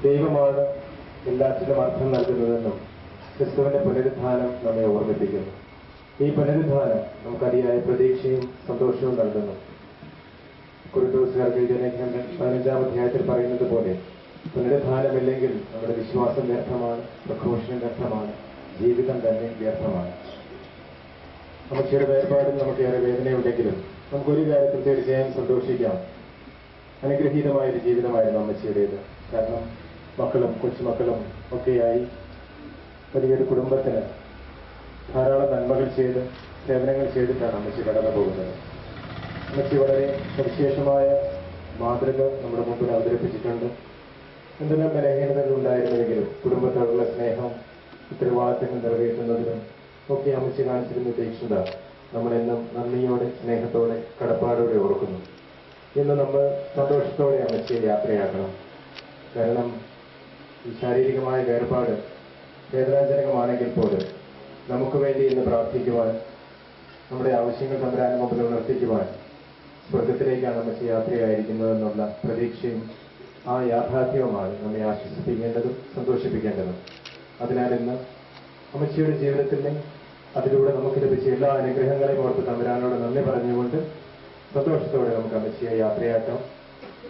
ദൈവമാണ് എല്ലാത്തിനും അർത്ഥം നൽകുന്നതെന്നും ക്രിസ്തുവിന്റെ പുനരുത്ഥാനം നമ്മെ ഓർമ്മിപ്പിക്കുന്നു. ഈ പുനരുത്ഥാനം നമുക്കതിയായ പ്രതീക്ഷയും സന്തോഷവും നൽകുന്നു. കൊരിന്തോസുകാർക്ക് 15-ാം അധ്യായത്തിൽ പറയുന്നത് പോലെ പുനരുത്ഥാനമില്ലെങ്കിൽ നമ്മുടെ വിശ്വാസം വ്യർത്ഥമാണ്, പ്രഘോഷണം വ്യർത്ഥമാണ്, ജീവിതം തന്നെ വ്യർത്ഥമാണ്. അമ്മച്ചിയുടെ വേർപാടിൽ നമുക്ക് ഏറെ വേദനയുണ്ടെങ്കിലും നമുക്കൊരു കാര്യത്തിൽ തീർച്ചയായും സന്തോഷിക്കാം. അനുഗ്രഹീതമായൊരു ജീവിതമായിരുന്നു അമ്മച്ചിയുടേത്. കാരണം മക്കളും കൊച്ചുമക്കളും ഒക്കെയായി വലിയൊരു കുടുംബത്തിന് ധാരാളം നന്മകൾ ചെയ്ത് സേവനങ്ങൾ ചെയ്തിട്ടാണ് അമ്മച്ചി കടന്നു പോകുന്നത്. അമ്മച്ചി വളരെ സവിശേഷമായ മാതൃക നമ്മുടെ മുമ്പിൽ അവതരിപ്പിച്ചിട്ടുണ്ട്. എന്തെല്ലാം ബലഹീനതകൾ ഉണ്ടായിരുന്നുവെങ്കിലും കുടുംബത്തോടുള്ള സ്നേഹം, ഉത്തരവാദിത്തങ്ങൾ നിറവേറ്റുന്നതിനും ഒക്കെ അമ്മച്ചി കാണിച്ചിരുന്ന തീക്ഷ്ണത നമ്മളെന്നും നന്ദിയോടെ, സ്നേഹത്തോടെ, കടപ്പാടോടെ ഓർക്കുന്നു. ഇന്ന് നമ്മൾ സന്തോഷത്തോടെ അമ്മച്ചിയെ യാത്രയാക്കണം. കാരണം ഈ ശാരീരികമായ വേർപാട് വേദനാജനകമാണെങ്കിൽ പോലും നമുക്ക് വേണ്ടി ഇന്ന് പ്രാർത്ഥിക്കുവാൻ, നമ്മുടെ ആവശ്യങ്ങൾ തമ്പുരാന്റെ മുമ്പിൽ ഉണർത്തിക്കുവാൻ സ്വർഗത്തിലേക്കാണ് അമ്മച്ചി യാത്രയായിരിക്കുന്നതെന്നുള്ള പ്രതീക്ഷയും ആ യാഥാർത്ഥ്യവുമാണ് നമ്മെ ആശ്വസിപ്പിക്കേണ്ടതും സന്തോഷിപ്പിക്കേണ്ടതും. അതിനാൽ ഇന്ന് അമ്മച്ചിയുടെ ജീവിതത്തിലെ അതിലൂടെ നമുക്ക് ലഭിച്ച എല്ലാ അനുഗ്രഹങ്ങളെയും ഓർത്ത് തമ്പുരാനോട് നന്ദി പറഞ്ഞുകൊണ്ട് സന്തോഷത്തോടെ നമുക്ക് അമ്മച്ചിയെ യാത്രയാക്കാം.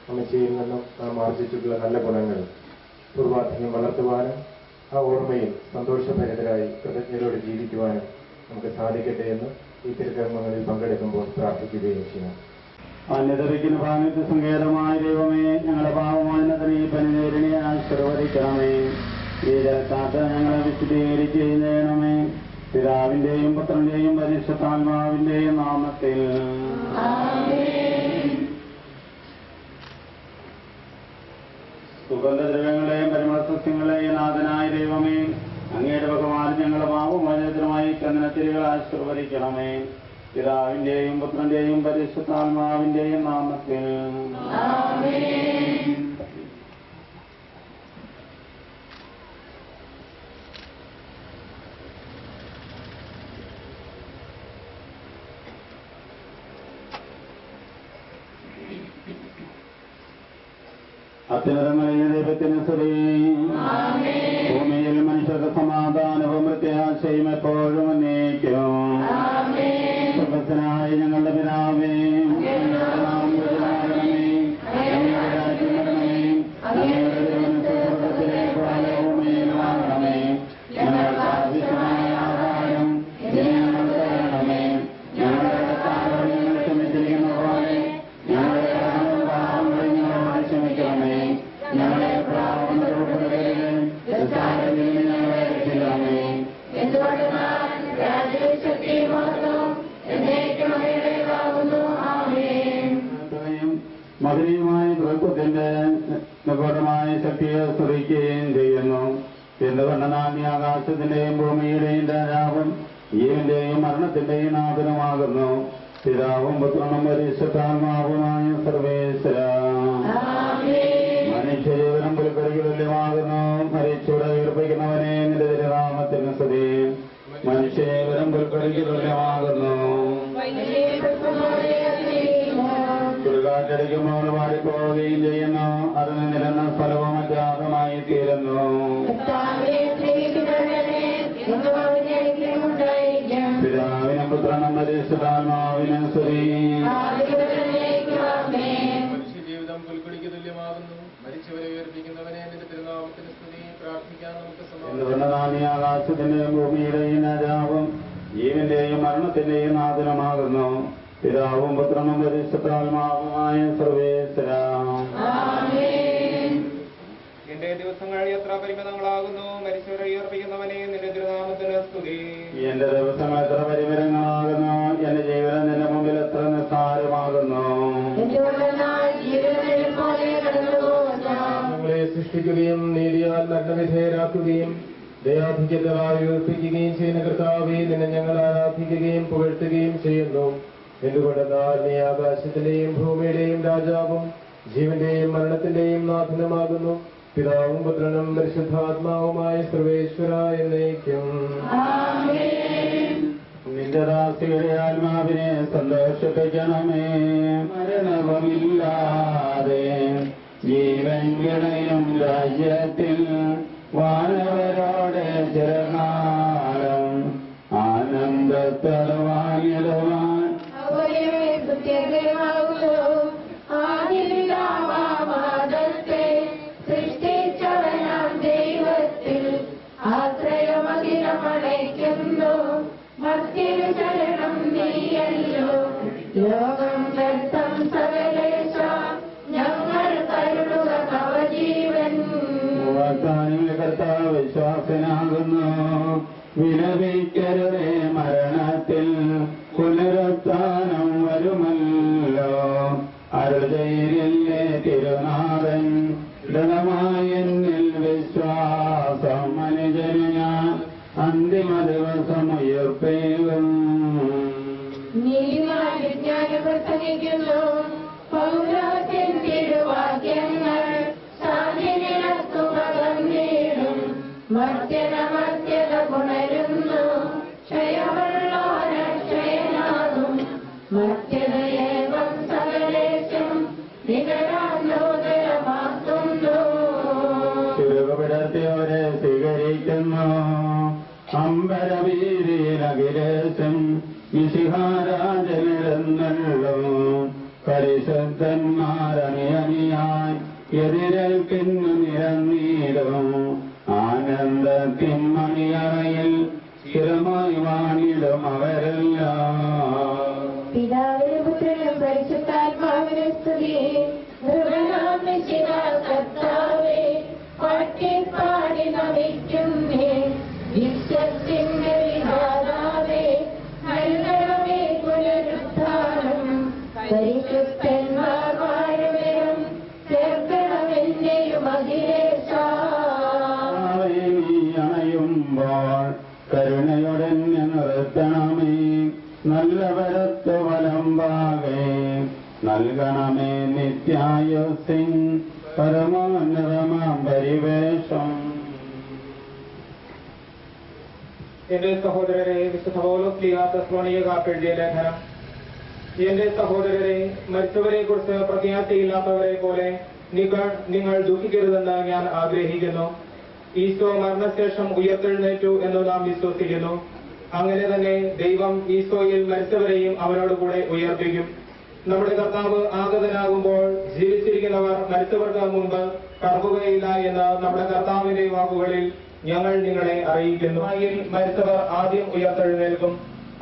അമ്മച്ചിയിൽ നിന്നും നാം ആർജിച്ചിട്ടുള്ള നല്ല ഗുണങ്ങൾ പൂർവാധികം വളർത്തുവാനും ആ ഓർമ്മയിൽ സന്തോഷഭരിതരായി കൃതജ്ഞതയോടെ ജീവിക്കുവാനും നമുക്ക് സാധിക്കട്ടെ എന്ന് ഈ തിരുക്കർമ്മങ്ങളിൽ പങ്കെടുക്കുമ്പോൾ പ്രാർത്ഥിക്കുകയും ചെയ്യാം. അന്യതയ്ക്കുന്ന ഭാഗത്ത് സങ്കേതമായ ദൈവമേ, ഞങ്ങളുടെ പാപമാനത്തിന് ഈ പനിനേരിനെ ആശീർവദിക്കണമേ. ഈ ജലത്താത്ത ഞങ്ങളെ വിശുദ്ധീകരിക്കുകയും ചെയ്യണമേ. പിതാവിന്റെയും പുത്രന്റെയും പരിശുദ്ധാത്മാവിന്റെയും നാമത്തിൽ. സുഗന്ധദ്രവ്യങ്ങളെയും പരിമളസസ്യങ്ങളെയും നാഥനായ ദൈവമേ, അങ്ങയുടെ ഭഗവാൻ ഞങ്ങളുടെ പാപമോചനത്തിനുമായി ചന്ദനത്തിരികൾ ആശീർവദിക്കണമേ. പിതാവിന്റെയും പുത്രന്റെയും പരിശുദ്ധാത്മാവിന്റെയും നാമത്തിൽ. അത്യുന്നതങ്ങളിൽ ദൈവത്തിന് സ്തുതി. ഭൂമിയിൽ മനുഷ്യർക്ക് സമാധാനവും പ്രത്യാശയും എപ്പോഴും ഉന്നയിക്കും. സ്വർഗ്ഗസ്ഥനായ ഞങ്ങളുടെ പിതാവേ, അങ്ങയുടെ നാമം പൂജിതമാകണമേ. അങ്ങയുടെ രാജ്യം വരണമേ. അങ്ങയുടെ തിരുമനസ്സ് സ്വർഗ്ഗത്തിലെ പോലെ ഭൂമിയിലുമാകണമേ. ഞങ്ങൾക്ക് ആവശ്യമായ ആഹാരം ഇന്ന് ഞങ്ങൾക്ക് തരണമേ. ഞങ്ങളുടെ കടക്കാരോട് ഞങ്ങൾ ക്ഷമിച്ചിരിക്കുന്ന പോലെ ഞങ്ങളുടെ കടങ്ങളും പാപങ്ങളും ഞങ്ങളോട് ക്ഷമിക്കണമേ. ഞങ്ങളെ പ്രാപത്തിൽ ഉൾപ്പെടുത്തരുത്, ദുഷ്ടാരൂപിയിൽ നിന്ന് ഞങ്ങളെ രക്ഷിക്കണമേ. മകനീയമായ തൃത്വത്തിന്റെ നിഗൂഢമായ ശക്തിയെ സ്തുതിക്കുകയും ചെയ്യുന്നു. എന്തുകൊണ്ട് നാം ഈ ആകാശത്തിന്റെയും ഭൂമിയുടെയും രാജാവും ജീവന്റെയും മരണത്തിന്റെയും നാഥനുമാകുന്നു. പിതാവും പുത്രനും പരിശുദ്ധാത്മാവുമായ സർവേശ്വര. മനുഷ്യജീവനം പുൽക്കരിക്ക് തുല്യമാകുന്നു. മരിച്ചൂടെ ഉയർപ്പിക്കുന്നവനെ നിന്റെ തിരുനാമത്തിന് സ്തുതി. മനുഷ്യജീവനം പുൽക്കരിക്ക് തുല്യമാകുന്നു. ചുരുകാറ്റടിക്കുമ്പോൾ മാറിപ്പോവുകയും ചെയ്യുന്നു. അതിന് നിലന്ന സ്ഥലവും അജാതമായി തീരുന്നു. പരിശുദ്ധാത്മാവിനെ സ്തുതി. മനുഷ്യജീവിതം പുൽക്കൊടിക്ക് തുല്യമാകുന്നു. മരിച്ചവരെ ഉയർപ്പിക്കുന്നവനെ നിന്റെ തിരുനാമത്തിന് സ്തുതി. പ്രാർത്ഥിക്കാൻ നമുക്ക് എന്തുകൊണ്ടാണ് നീ ആകാശത്തിന്റെയും ഭൂമിയുടെയും രാജാവും ജീവന്റെയും മരണത്തിന്റെയും നാഥനുമാകുന്നു. പിതാവും പുത്രനും പരിശുദ്ധാത്മാവുമായ സർവേശ്വരാ. എന്റെ ദിവസങ്ങൾ എത്ര പരിമിതങ്ങളാകുന്നു. മരിച്ചവരെ ഉയർപ്പിക്കുന്നവനെ നിന്റെ തിരുനാമത്തിന് സ്തുതി. എന്റെ ദിവസങ്ങൾ എത്ര പരിമിതങ്ങളാകുന്നു. എന്റെ ജീവിതം നിന്റെ മുമ്പിൽ എത്ര നിസ്സാരമാകുന്നു. ഞങ്ങളെ സൃഷ്ടിക്കുകയും നേടിയാൽ മരണവിധേയരാക്കുകയും ദയാധിക്യങ്ങളായി ഉയർപ്പിക്കുകയും ചെയ്യുന്ന കർത്താവേ, നിന്നെ ഞങ്ങൾ ആരാധിക്കുകയും പുകഴ്ത്തുകയും ചെയ്യുന്നു. എന്തുകൊണ്ടെന്നാൽ നീ ആകാശത്തിന്റെയും ഭൂമിയുടെയും രാജാവും ജീവന്റെയും മരണത്തിന്റെയും നാഥനുമാകുന്നു. പിതാവും പുത്രനും പരിശുദ്ധാത്മാവുമായ സർവേശ്വര എന്നേക്കും. നിന്റെ ദാസിയുടെ ആത്മാവിനെ സന്തോഷിപ്പിക്കണമേ. മരണവുമില്ലാതെ ജീവൻ കിണയും രാജ്യത്തിൽ വാനവരോടെ ചിരകാലം ആനന്ദത്തളവാനിടുവാൻ സൃഷ്ടിച്ചവനാം ദൈവത്തിൽ ആശ്രയമതിരമടയ്ക്കുന്നു. മർത്യനു ശരണം നീയല്ലോ. ലോകം വ്യർത്ഥം സകലേശ, ഞങ്ങൾ കരുളുക നവജീവൻ. കർത്താവ് വിശ്വാസനാകുന്നു. വിലപിക്കരുതേ, മരണത്തിൽ പുനരുത്ഥാനം വരുമല്ലോ. അരുതയിലെ തിരുനാഥൻ ദൃഢമായ എന്നിൽ വിശ്വാസം. മനുജനു ഞാൻ അന്തിമ ദിവസം ഉയർപ്പേകും. നീതിമാൻ വിജ്ഞാനം പ്രസംഗിക്കുന്നു. പൗരോഹിത്യൻ തിരുവാക്യങ്ങൾ സാധ്യനിടത്തുമകം നേടും. മർത്യത പുണരുന്നു. ക്ഷയമുള്ളോരക്ഷയനാകും. മർത്യതയേവം സകലേശം നികരാനോദരമാക്കുന്നു. ചുരുകപ്പെടുത്തിയവരെ സ്വീകരിക്കുന്നു. അമ്പരവീതിയിലഖിലേശം വിശിഹാരാജനിരുന്നല്ലോ. പരിശുദ്ധന്മാരണിയണിയായി എതിരേൽക്കുന്നു നിരന്നീടും. ആനന്ദത്തിൻ മണിയറയിൽ സ്ഥിരമായി വാണിടും അവരെല്ലാം. പിതാവിനും പുത്രനും പരിശുദ്ധാത്മാവിനും സ്തുതി. കർത്താവേ, പാടി നമിക്കുന്നേ. വിശ്വത്തിന്റെ വിധാതാവേ, നൽകണമേ പുനരുത്ഥാനം. പരിശുദ്ധന്മാർ വാഴുവരും ചേർക്കണമെന്നെയും അഖിലേശാ. അണയുമ്പോൾ കരുണയുടെ നിർത്തണമേ. നല്ലവരത്തു വലമ്പാകെ നൽകണമേ നിത്യായുസിൻ പരമോന്നതമാം പരിവേഷം. എന്റെ സഹോദരരെ, വിശുദ്ധ പൗലോസ് തെസ്സലോനിക്കർക്ക് എഴുതിയ ലേഖനം. എന്റെ സഹോദരരെ, മരിച്ചവരെ കുറിച്ച് പ്രത്യാശയില്ലാത്തവരെ പോലെ നിങ്ങൾ ദുഃഖിക്കരുതെന്ന് ഞാൻ ആഗ്രഹിക്കുന്നു. ഈശോ മരണശേഷം ഉയർത്തെഴുന്നേറ്റു എന്ന് നാം വിശ്വസിക്കുന്നു. അങ്ങനെ തന്നെ ദൈവം ഈശോയിൽ മരിച്ചവരെയും അവനോടുകൂടെ ഉയർപ്പിക്കും. നമ്മുടെ കർത്താവ് ആഗതനാകുമ്പോൾ ജീവിച്ചിരിക്കുന്നവർ മരിച്ചവർക്ക് മുമ്പ് കടക്കുകയില്ല എന്ന് നമ്മുടെ കർത്താവിന്റെ വാക്കുകളിൽ ഞങ്ങൾ നിങ്ങളെ അറിയിക്കുന്നു. മരിച്ചവർ ആദ്യം ഉയർത്തെഴുന്നേൽക്കും.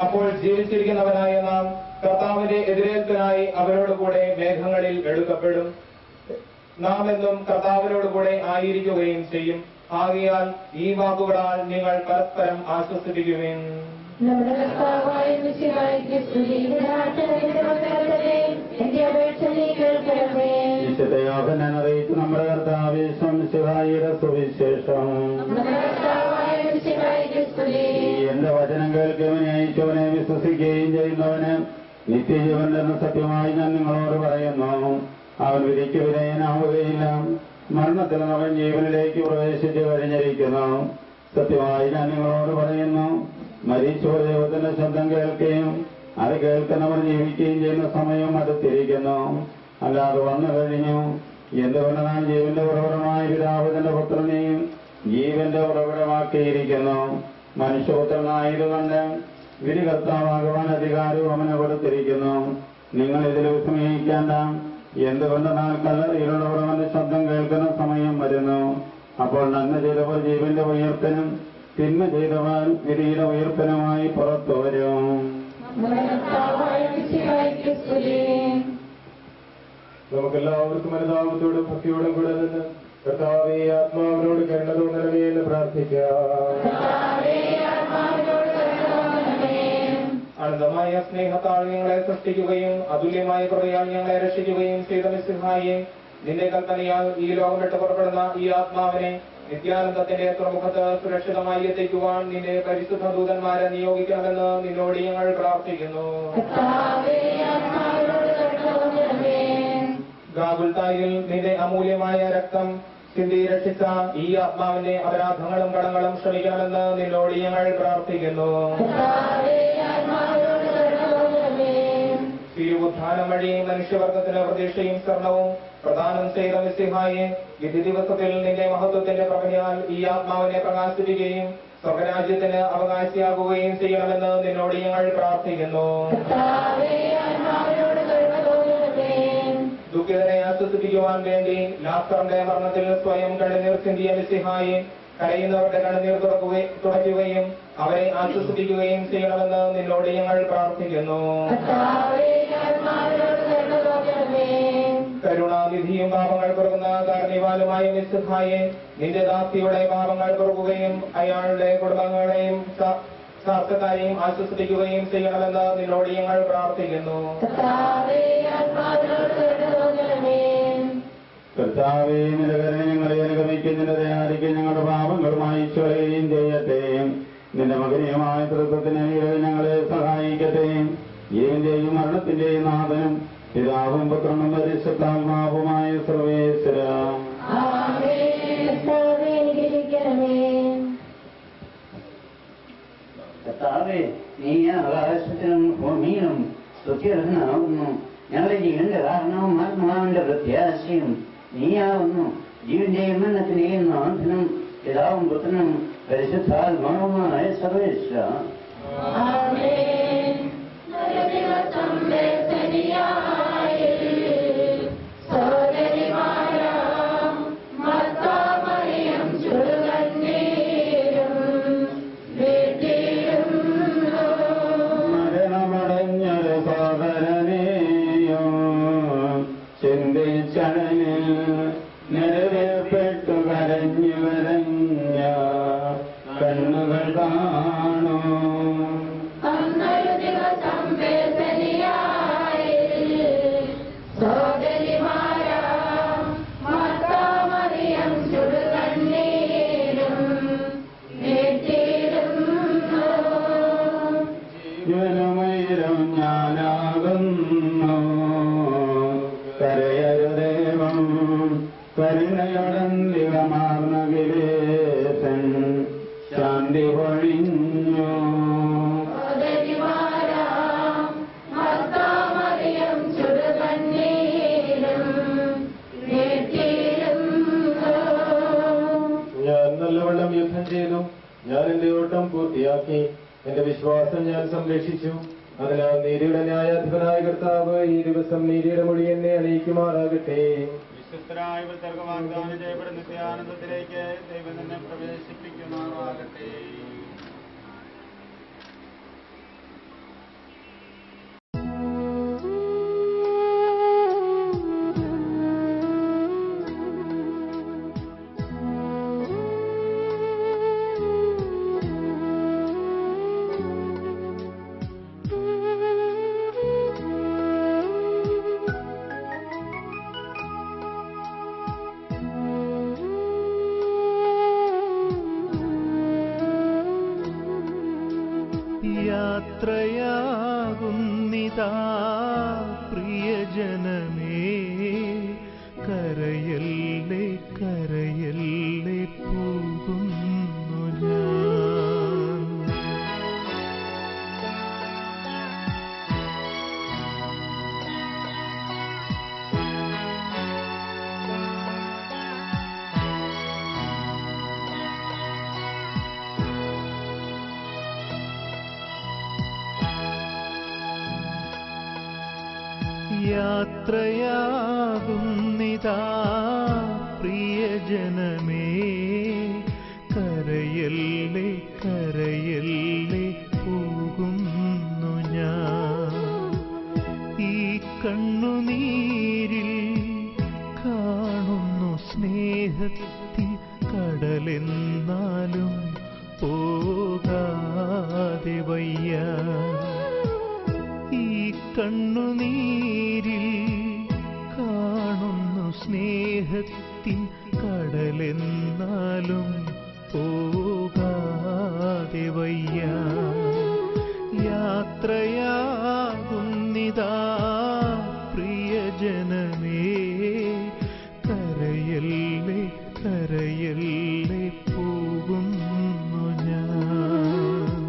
അപ്പോൾ ജീവിച്ചിരിക്കുന്നവനായ നാം കർത്താവിന്റെ എതിരേൽപ്പിനായി അവരോടുകൂടെ മേഘങ്ങളിൽ എടുക്കപ്പെടും. നാം എന്നും കർത്താവിനോടുകൂടെ ആയിരിക്കുകയും ചെയ്യും. ആകയാൽ ഈ വാക്കുകളാൽ നിങ്ങൾ പരസ്പരം ആശ്വസിപ്പിക്കുവിൻ. നമ്മുടെ കർത്താവായ മിശിഹായ്ക്ക് സ്തുതി. എന്റെ അപേക്ഷ നീ കേൾക്കണമേ. വിശുദ്ധ യോഹന്നാൻ അറിയിച്ചു നമ്മുടെ കർത്താവേ മിശിഹായുടെ സുവിശേഷം. നമ്മുടെ കർത്താവായ മിശിഹായ്ക്ക് സ്തുതി. എന്റെ വചനം കേൾക്കുവനെ അയച്ചവനെ വിശ്വസിക്കുകയും ചെയ്യുന്നവന് നിത്യജീവന്റെ സത്യമായി ഞാൻ നിങ്ങളോട് പറയുന്നു. അവൻ വിധിക്ക് വിധേയനാവുകയില്ല. മരണത്തിൽ അവൻ ജീവനിലേക്ക് പ്രവേശിച്ചു കഴിഞ്ഞിരിക്കുന്നു. സത്യമായി ഞാൻ നിങ്ങളോട് പറയുന്നു, മരിച്ചോ ദൈവത്തിന്റെ ശബ്ദം കേൾക്കുകയും അത് കേൾക്കുന്നവർ ജീവിക്കുകയും ചെയ്യുന്ന സമയം അടുത്തിരിക്കുന്നു. അല്ലാതെ വന്നു കഴിഞ്ഞു. എന്തുകൊണ്ട് നാം ജീവന്റെ ഉറവിടമായ പിതാവിന്റെ പുത്രനെയും ജീവന്റെ ഉറവിടമാക്കിയിരിക്കുന്നു. മനുഷ്യപുത്രനായതുകൊണ്ട് വിധികർത്താവാകുവാൻ അധികാരവും അവന് കൊടുത്തിരിക്കുന്നു. നിങ്ങൾ ഇതിൽ വിസ്മയിക്കേണ്ട. എന്തുകൊണ്ടെന്നാൽ കല്ലറയിലുള്ളവർ അവന്റെ ശബ്ദം കേൾക്കുന്ന സമയം വരുന്നു. അപ്പോൾ നന്മ ചെയ്തവർ ജീവന്റെ ഉയർപ്പനും തിന്മ ചെയ്തവർ വിധിയുടെ ഉയർപ്പനുമായി പുറത്തു വരും. നമുക്കെല്ലാവർക്കും അനുതാപത്തോടും ഭക്തിയോടും കൂടെ നിന്ന് കർത്താവേ ആത്മാവിനോട് കരുണ തോന്നണമേ എന്ന് പ്രാർത്ഥിക്കാം. അനന്തമായ സ്നേഹത്താൽ ഞങ്ങളെ സൃഷ്ടിക്കുകയും അതുല്യമായ കൃപയാൽ ഞങ്ങളെ രക്ഷിക്കുകയും ചെയ്ത മിശിഹായെ, നിന്റെ കൽപ്പനയാൽ ഈ ലോകം വിട്ട് പുറപ്പെടുന്ന ഈ ആത്മാവിനെ നിത്യാനന്ദത്തിന്റെ തുറമുഖത്ത് സുരക്ഷിതമായി എത്തിക്കുവാൻ നിന്റെ പരിശുദ്ധ ദൂതന്മാരെ നിയോഗിക്കണമെന്ന് നിന്നോട് ഞങ്ങൾ പ്രാർത്ഥിക്കുന്നു. ഗാഗുൽത്തായിൽ നിന്റെ അമൂല്യമായ രക്തം ചിന്തി രക്ഷിച്ച ഈ ആത്മാവിന്റെ അപരാധങ്ങളും കടങ്ങളും ക്ഷമിക്കണമെന്ന് നിന്നോട് ഞങ്ങൾ പ്രാർത്ഥിക്കുന്നു. തിരുവുത്ഥാനം വഴി മനുഷ്യവർഗത്തിന് പ്രതീക്ഷയും സ്വർണവും പ്രദാനം ചെയ്ത മിശിഹായെ, വിധി ദിവസത്തിൽ നിന്റെ മഹത്വത്തിന്റെ പ്രഭയാൽ ഈ ആത്മാവിനെ പ്രകാശിപ്പിക്കുകയും സ്വർഗരാജ്യത്തിന് അവകാശിയാകുകയും ചെയ്യണമെന്ന് നിന്നോട് ഞങ്ങൾ പ്രാർത്ഥിക്കുന്നു. ദുഃഖിതരെ ആശ്വസിപ്പിക്കുവാൻ വേണ്ടി ലാസറിന്റെ മരണത്തിൽ സ്വയം കണ്ണുനീർ ചിന്തിയ മിശിഹായെ, കരയുന്നവരുടെ കണ്ണുനീർ തുടയ്ക്കുകയും അവരെ ആശ്വസിപ്പിക്കുകയും ചെയ്യണമെന്ന് നിന്നോട് ഞങ്ങൾ പ്രാർത്ഥിക്കുന്നു. കരുണാനിധിയും പാപങ്ങൾ പൊറുക്കുന്ന കാരണവാനുമായ മിശിഹായെ, നിന്റെ ദാസിയുടെ പാപങ്ങൾ പൊറുക്കുകയും അയാളുടെ കുടുംബങ്ങളെയും ശാസ്ത്രക്കാരെയും ആശ്വസിപ്പിക്കുകയും ചെയ്യണമെന്ന് നിന്നോട് ഞങ്ങൾ പ്രാർത്ഥിക്കുന്നു. കർത്താവേ, നിരകരെ ഞങ്ങളെ അനുഗമിക്കുന്നതിന്റെ ദയാരിക്ക് ഞങ്ങളുടെ പാപങ്ങളുമായി ചൊല്ലുകയും ചെയ്യട്ടെ. നിന്റെ മകനീയമായ തൃത്വത്തിന് ഞങ്ങളെ സഹായിക്കട്ടെ. ജീവന്റെയും മരണത്തിന്റെയും നാഥനും പിതാവും പുത്രനും പരിശുദ്ധാത്മാവുമായ സർവേശ്വര. കർത്താവേ, നീ ആകാശത്തിനും ഭൂമിയിലും സ്തുത്യർഹനാകുന്നു. ഞങ്ങളുടെ ജീവന്റെ കാരണവും ആത്മാവിന്റെ പ്രത്യാശയും നീയാവുന്നു. ജീവന്റെയും മരണത്തിന്റെയും നാഥനും പിതാവും പുത്രനും പരിശുദ്ധാത്മാവുമായ സർവേശ്വര. മരണമടഞ്ഞൊരു സോദരനെയോ ചിന്തിച്ചടലിൽ നിലവിൽപ്പെട്ടു കരഞ്ഞു വരഞ്ഞ കണ്ണുകൾ കാണൂ. ജീവനുമയിലും ഞാനാകുന്നു. കരയരുദേവം കരുണയോടന്തികമാർന്ന വിവേശൻ ശാന്തി പൊഴിഞ്ഞു. ഞാൻ നല്ലവണ്ണം യുദ്ധം ചെയ്തു. ഞാൻ എന്റെ ഓട്ടം പൂർത്തിയാക്കി. എന്റെ വിശ്വാസം ഞാൻ സംരക്ഷിച്ചു. അതിനാൽ നീതിയുടെ ന്യായാധിപനായ കർത്താവ് ഈ ദിവസം നീതിയുടെ മൊഴി എന്നെ അറിയിക്കുമാറാകട്ടെ. വിശുദ്ധരായ ഇവർക്ക് വാഗ്ദാനം ചെയ്യപ്പെടുന്ന നിത്യാനന്ദത്തിലേക്ക് ദൈവം തന്നെ പ്രവേശിപ്പിക്കുമാറാകട്ടെ. യാത്രയാകുന്നിതാ പ്രിയജനമേ, കരയല്ലേ കരയല്ലേ പോകുന്നു ഞാൻ. യാത്രയാകുന്നിതാ പ്രിയജനമേ, കരയല്ലേ കരയല്ലേ പോകുന്നു ഞാൻ. ഈ കണ്ണുനീരിൽ കാണുന്നു സ്നേഹത്തിൻ കടലെന്നാലും പോകാതെ വയ്യ. ഈ കണ്ണുനീരിൽ കാണുന്നു സ്നേഹത്തിൻ കടലെന്നാലും പോകാതെ വയ്യ. യാത്രയാകുന്നിതാ പ്രിയജനമേ, കരയല്ലേ കരയല്ലേ പോകുന്നു ഞാൻ.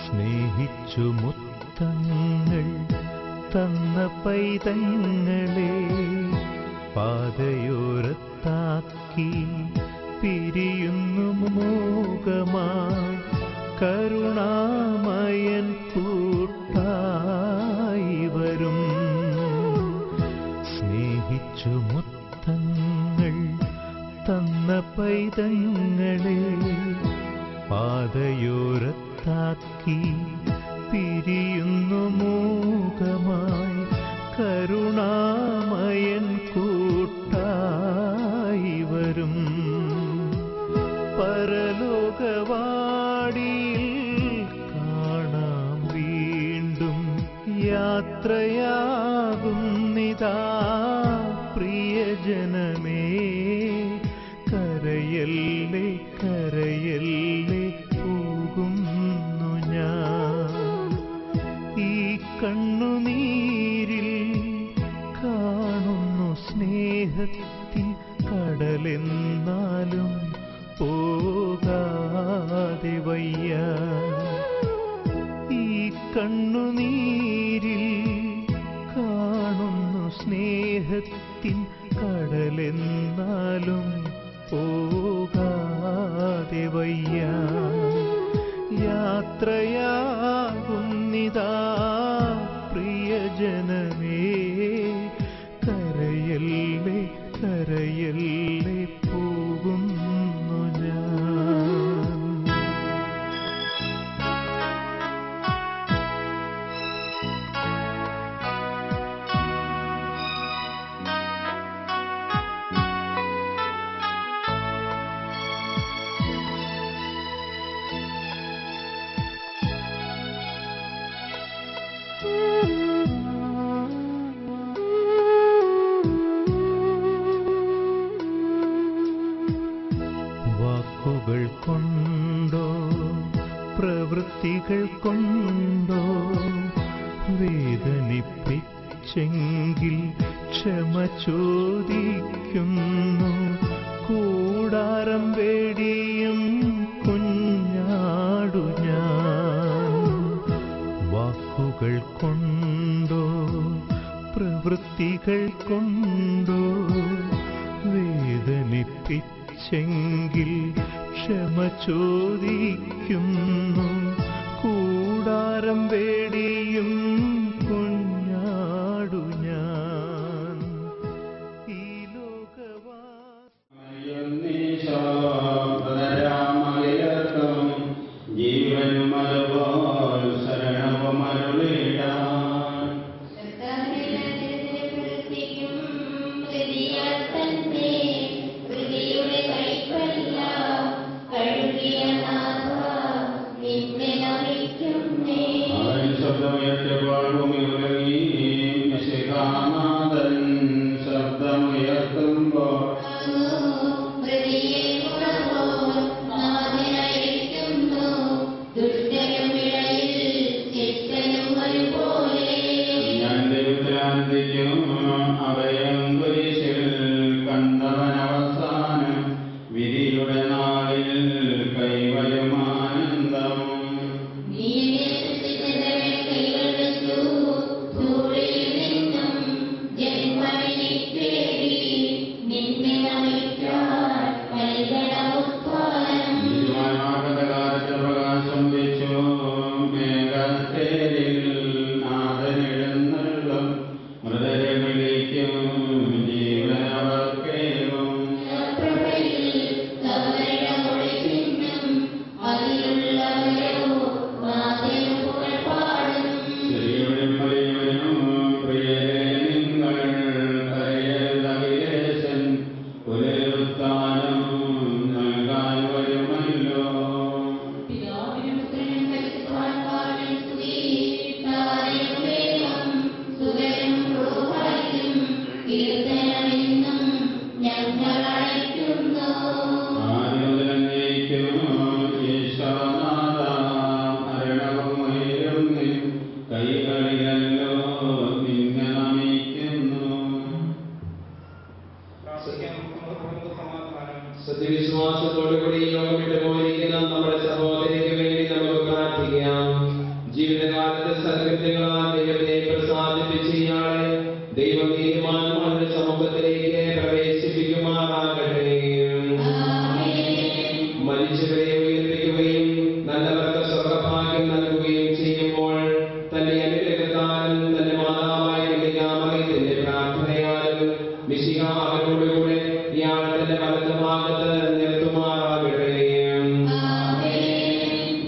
സ്നേഹിച്ചു മുത്തങ്ങൾ തന്ന പൈതങ്ങളെ പാതയോരത്താക്കി പിരിയുന്നു മൂകമായി കരുണാമയൻ കൂട്ടായി വരും. സ്നേഹിച്ചു മുത്തങ്ങൾ തന്ന പൈതങ്ങളെ പാതയോരത്താക്കി പിരിയുന്നു മൂകമായി കരുണാമയൻ കൂട്ടായി വരും. പരലോകവാടിയിൽ കാണാം വീണ്ടും. യാത്രയാകുന്നിതാ പ്രിയജനമേ, കരയല്ലേ കരയല്ലേ പോകുന്നു ഞാൻ. ഈ കണ്ണുനീരിൽ കാണുന്നു സ്നേഹത്തിൻ കടലെന്നാലും പോകാതെ വയ്യ. ഈ കണ്ണുനീരിൽ കാണുന്നു സ്നേഹത്തിൻ കടലെന്നാലും പോകാതെ വയ്യ. യാത്രയാകുന്നിതാ പ്രിയജനമേ, കരയല്ലേ കരയല്ലേ പോകുന്നു ഞാൻ. വാക്കുകൾ കൊണ്ടോ പ്രവൃത്തികൾ കൊണ്ടോ വേദനിപ്പിച്ചെങ്കിൽ ക്ഷമ ചോദിക്കുന്നു. കൂടാരം വേടിയും കുഞ്ഞാടു ഞാൻ. വാക്കുകൾ കൊണ്ടോ പ്രവൃത്തികൾ കൊണ്ടോ വേദനിപ്പിച്ചെങ്കിൽ ക്ഷമ ചോദിക്കുന്നു. കൂടാരം വേടിയും കുഞ്ഞാടു ഞാൻ. ഈ ജീവനും അതുപോൽ ശരണവും അരുളിടാൻ അവൻ ശബ്ദമുയർത്തിയപ്പോൾ ഭൂമി ഉലകി. ശിഖാനാഥൻ ശബ്ദമുയർത്തുമ്പോൾ ഞാൻ ദൈവത്തിലാനന്ദിക്കും. അഭയം കുരിശിൽ സത്യവിശ്വാസത്തോടുകൂടി യോഗം വിട്ടുപോയിരിക്കുന്ന നമ്മുടെ സഹോദരിക്ക് വേണ്ടി നമുക്ക് പ്രാർത്ഥിക്കാം. ജീവിതകാലത്തെ സൽകൃത്യങ്ങളാൽ ദൈവത്തെ പ്രസാദിപ്പിച്ച് ഇയാളെ ദൈവം നീതിമാന്മാരുടെ സമൂഹത്തിലേക്ക് പ്രവേശിപ്പിക്കുമാറാകട്ടെ. മരിച്ചവരെ ഉയർപ്പിക്കുകയും നല്ലവർക്ക് സ്വർഗഭാഗ്യം നൽകുകയും ചെയ്യുമ്പോൾ തന്റെ അനുഗ്രഹത്താലും തന്റെ മാതാവായ കന്യകാമറിയത്തിന്റെ പ്രാർത്ഥനയാലും മിശിഹ അവരോടുകൂടെ ഇയാൾ തന്റെ വലതുഭാഗത്ത് നിർത്തുമാറാകട്ടെ.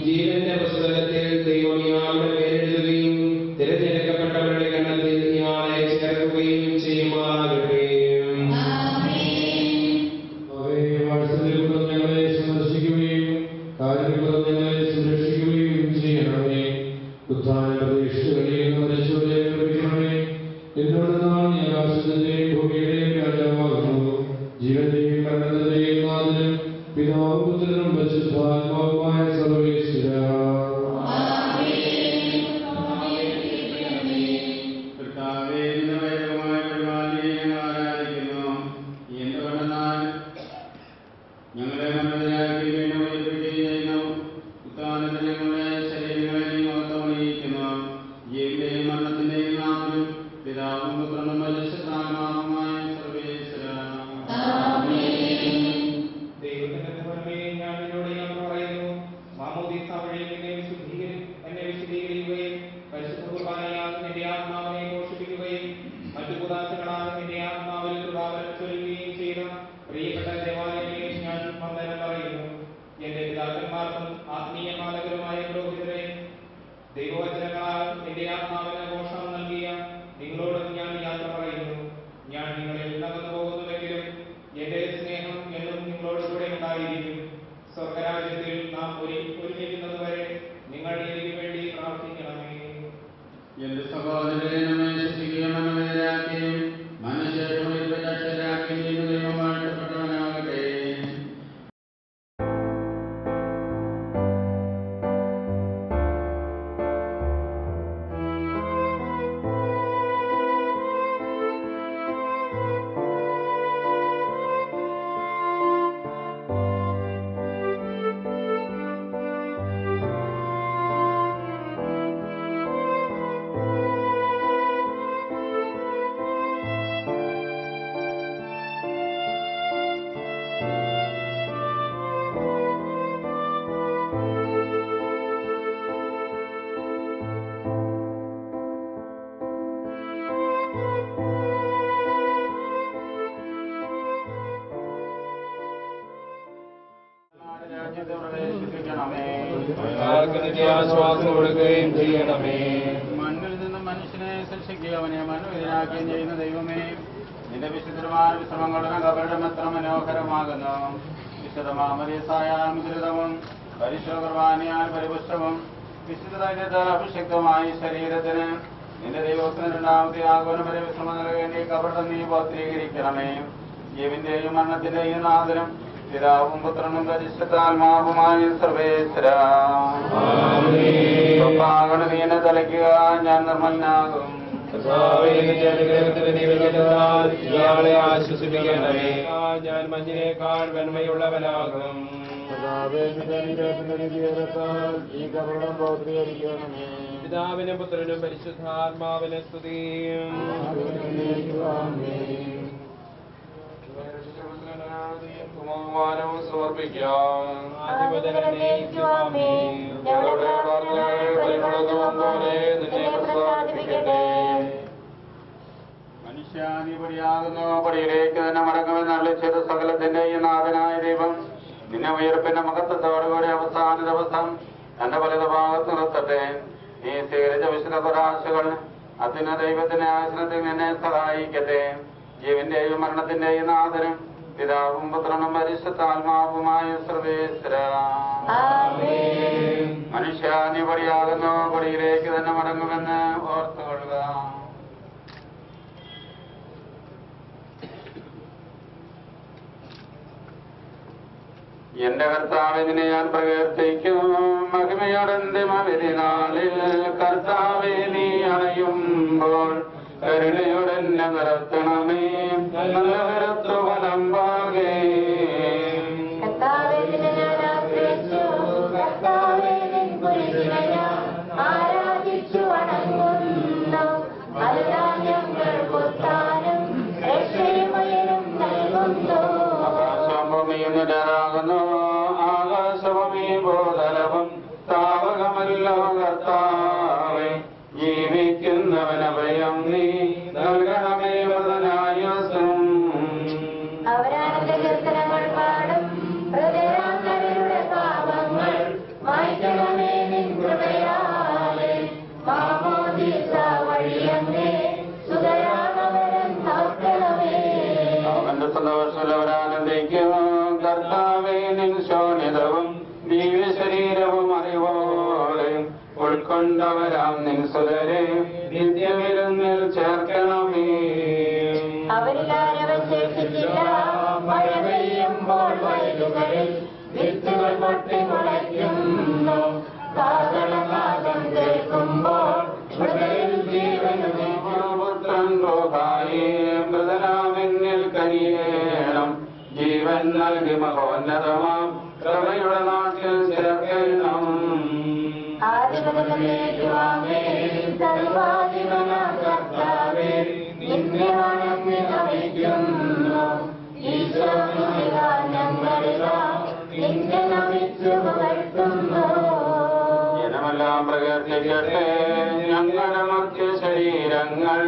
ജീവന്റെ പുസ്തകത്തിൽ ദൈവം ഇയാളുടെ പേരെഴുതുകയും തിരഞ്ഞെടുക്കപ്പെട്ടവരുടെ ഗണത്തിൽ ഇയാളെ ചേർക്കുകയും ചെയ്യുമാറാകട്ടെ. ഞങ്ങളെ സന്ദർശിക്കുകയും കാര്യങ്ങളും ഞങ്ങളെ സംരക്ഷിക്കുകയും ചെയ്യണമേ. ഉദ്ധാന പ്രതീക്ഷകളെയും മരിച്ചവരെ ലഭിക്കണമേ. എന്നോട് നാം ഈ ആകാശത്തിന്റെയും ഭൂമിയുടെയും രാജാവാകുന്നു. ജീവന്റെയും മരണത്തിന്റെയും നാഥനും പിതാവും പുത്രനും പരിശുദ്ധാത്മാവുമായ സർവേശ്വരാ. ഞങ്ങളെ മനസ്സിലാക്കി വീണ്ടും ഉയർപ്പിക്കുകയും ഉത്താനത്തിൽ ഞങ്ങളുടെ ശരീരങ്ങളെ മഹത്വമണിയിക്കുന്നു. ജീവന്റെയും മരണത്തിന്റെയും നാമം പിതാവും പുത്രനും പരിശുദ്ധാത്മാവുമായ സർവേശ്വരാ. ദൈവത്തിന്റെ പുറമേ ഞാൻ നിന്നോട് യാത്ര പറയുന്നു. മാമോദീസ വഴി എന്നെ വിശദീകരിക്കുകയും പരിശുദ്ധ കുർബാനയാൽ നിന്റെ ആത്മാവിനെ പോഷിപ്പിക്കുകയും മറ്റു ഉദാസങ്ങളാൽ നിന്റെ ആത്മാവിൽ കൃപാവരം ചൊല്ലുകയും ചെയ്ത പ്രിയപ്പെട്ട ദേവാലയമേ ഞാൻ വന്ദനം പറയുന്നു. എന്റെ പിതാക്കന്മാർക്കും ആത്മീയ പാലകരുമായ പുരോഹിതരെ, ദൈവവചനങ്ങളാൽ എന്റെ ആത്മാവിന് പോഷണം നൽകിയ നിങ്ങളോടും ഞാൻ യാത്ര പറയുന്നു. ഞാൻ നിങ്ങളിൽ നടന്നു പോകുന്നുവെങ്കിലും എന്റെ സ്നേഹം എന്നും നിങ്ങളോട് കൂടെ ഉണ്ടായിരിക്കും. സ്വർഗരാജ്യത്തിൽ നാം ഒരുമിക്കുന്നത് വരെ നിങ്ങൾ എനിക്ക് വേണ്ടി പ്രാർത്ഥിക്കണമേ. എന്റെ സഹോദരനെ നമ്മെ ശിക്ഷിക്കുകയും മനസ്സിലാക്കുകയും മനുഷ്യരാക്കുകയും ചെയ്യുന്ന ദൈവമായിട്ടപ്പെട്ടവനാകട്ടെ. ആശ്വാസം കൊടുക്കുകയും ചെയ്യണമേ. മണ്ണിൽ നിന്ന് മനുഷ്യനെ സൃഷ്ടിക്കുക, അവനെ മനുവിനാക്കുകയും ചെയ്യുന്ന ദൈവമേ, നിന്റെ വിശുദ്ധമായ വിശ്രമങ്ങളുടെ കബറിടം എത്ര മനോഹരമാകുന്നു. വിശുദ്ധമാമരീസായ മുദ്രിതവും പരിശുദ്ധ കുർബാനയാൽ പരിപുഷ്ടവും വിശുദ്ധതാൽ അഭിഷിക്തമായ ശരീരത്തിന് നിന്റെ ദൈവത്തിന് രണ്ടാമത്തെ ആഗമനം വരെ വിശ്രമം നൽകേണ്ടി കബറിടം നീ പൗത്രീകരിക്കണമേ. ജീവന്റെയും മരണത്തിന്റെയും നാഥനും പിതാവും പുത്രനും പരിശുദ്ധാത്മാവുമായ സർവേശ്വരാ. നീ എന്നെ തളിക്കുക, ഞാൻ നിർമ്മലനാകും. ഇയാളെ ആശ്വസിപ്പിക്കണമേ. ഞാൻ മഞ്ഞിനേക്കാൾ വെണ്മയുള്ളവനാകും. ഈ കബറിടം പൗത്രീകരിക്കണമേ. പിതാവിനും പുത്രനും പരിശുദ്ധാത്മാവിനെ സ്തുതിയും. സമർപ്പിക്കാം. ഞങ്ങളുടെ മനുഷ്യാധിപതിയാകുന്നു. പടിയിലേക്ക് തന്നെ മടങ്ങുമെന്ന് അളിച്ചത് സകലത്തിന്റെയും നാഥനായ ദൈവം നിന്നെ ഉയർപ്പിന്റെ മഹത്വത്തോടുകൂടി അവസാന ദിവസം തന്റെ വലതു ഭാഗത്ത് നിർത്തട്ടെ. നീ സ്വീകരിച്ച വിശുദ്ധ കുറാശകൾ അത്യുന്ന ദൈവത്തിന്റെ ആശ്രയത്തിൽ നിന്നെ സഹായിക്കട്ടെ. ജീവന്റെയും മരണത്തിന്റെയും നാഥനും പിതാവും പുത്രനും പരിശുദ്ധാത്മാവുമായ സർവേശ്വരാ. മനുഷ്യാധിപതിയാകുന്നു. പടിയിലേക്ക് തന്നെ മടങ്ങുമെന്ന് ഓർത്തുകൊള്ളുക. എന്റെ കർത്താവിനെ ഞാൻ പ്രകീർത്തിക്കും. മഹിമയോടന്തിമവിധി നാളിൽ കർത്താവെ നീ അണയുമ്പോൾ കരുണയോടെന്നെ നിർത്തണമേ. നല്ല കരുത്തു വലമ്പാകെ സന്തോഷമുള്ളവരാനന്ദിക്കും. കർത്താവേ, നിൻ ശോണിതവും ദിവ്യശരീരവും അറിവോടെ ഉൾക്കൊണ്ടവരാം നിൻ സുതരെ നിത്യവിരുന്നിൽ ചേർക്കണമേ. അവരിലാരവശേഷിച്ചില്ല. മഴ പെയ്യുമ്പോൾ വയലുകളിൽ വിത്തുകൾ പൊട്ടി മുളയ്ക്കുന്നു. കാഹളനാദം കേൾക്കുമ്പോൾ ഹൃദയത്തിൽ ജീവനുമേ. പുത്രൻ റൂഹായേ, മൃതനാമെന്നിൽ കനിയേണം. ജീവൻ നൽകി മഹോന്നതമാം കൃപയുടെ നാട്ടിൽ ചേർക്കണം. ആദിപദമേറ്റുവാമേ സർവാധിപനാം കർത്താവേ, നിന്നെ വണങ്ങി നമിക്കുന്നു. ഈശോമിശിഹാ, ഞങ്ങളിതാ നിന്നെ നമിച്ചു പുകഴ്ത്തുന്നു. ജനമെല്ലാം പ്രകീർത്തിക്കട്ടെ ഞങ്ങളുടെ മധ്യ ശരീരങ്ങൾ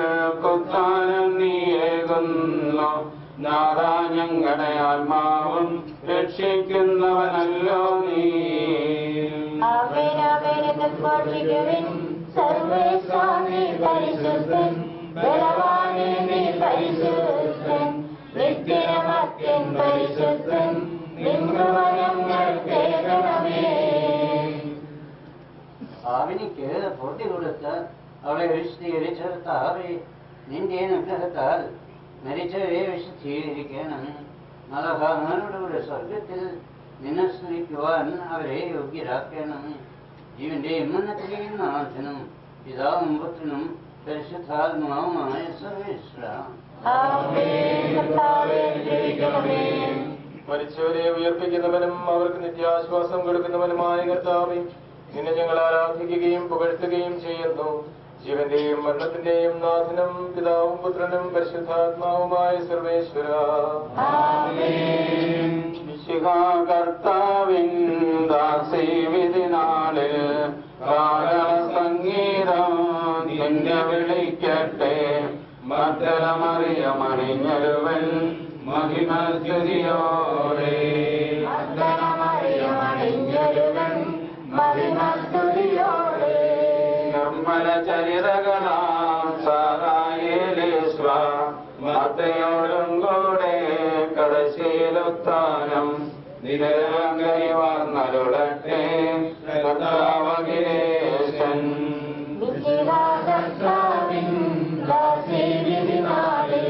കുത്താനം നീയേകുന്നു. നാഥാ, ഞങ്ങളുടെ ആത്മാവും രക്ഷിക്കുന്നവനല്ലോ നീ. ആമേൻ ആമേൻ എന്ന് ഘോഷിക്കുവിൻ. സർവേശ്വരാ നീ പരിശുദ്ധൻ, ബലവാനേ നീ പരിശുദ്ധൻ, നിത്യനമർത്യൻ പരിശുദ്ധൻ, നിൻ കൃപ ഞങ്ങൾക്കേകണമേ. ഭാവിനിക്ക് പൊട്ടി കൊടുത്ത് അവളെ വിശുദ്ധീകരിച്ച കർത്താവേ, നിന്റെ അനുഗ്രഹത്താൽ മരിച്ചവരെ വിശുദ്ധീകരിക്കണം. നരകാങ്ങളുടെ സ്വർഗത്തിൽ നിന്നെ സ്തുതിക്കുവാൻ അവരെ യോഗ്യരാക്കണം. ജീവന്റെയും മരണത്തിന്റെയും നാഥനും പിതാവും പുത്രനും പരിശുദ്ധാത്മാവുമായ സർവേശ്വരാ. ആമേൻ. കർത്താവേ, അനുഗ്രഹിക്കണമേ. മരിച്ചവരെ ഉയർപ്പിക്കുന്നവനും അവർക്ക് നിത്യാശ്വാസം കൊടുക്കുന്നവനുമായ കർത്താവേ, നിന്നെ ഞങ്ങൾ ആരാധിക്കുകയും പുകഴ്ത്തുകയും ചെയ്യുന്നു. ജീവന്റെയും മരണത്തിന്റെയും നാഥനും പിതാവും പുത്രനും പരിശുദ്ധാത്മാവുമായ സർവേശ്വരാ. ആമേൻ. കർത്താവിൻ ദാസീവിധിനാളിൽ സംഗീതം നിന്നെ വിളിക്കട്ടെ. മദ്ദലമറിയമണിഞ്ഞൊരുവൻ മഹിമസ്തുതിയോടെ. മദ്ദലമറിയമണിഞ്ഞൊരുവൻ മഹിമസ്തുതിയോടെ. നിർമ്മല ചരിതകളാം സാറായേലേശ്വ മത്തയോടും കൂടെ കടശീലുത്താനം നിരകൈവാർന്നരുളട്ടെ കർത്താവകിലേശൻ. കർത്താവിൻ ദാസീവിധിനാളിൽ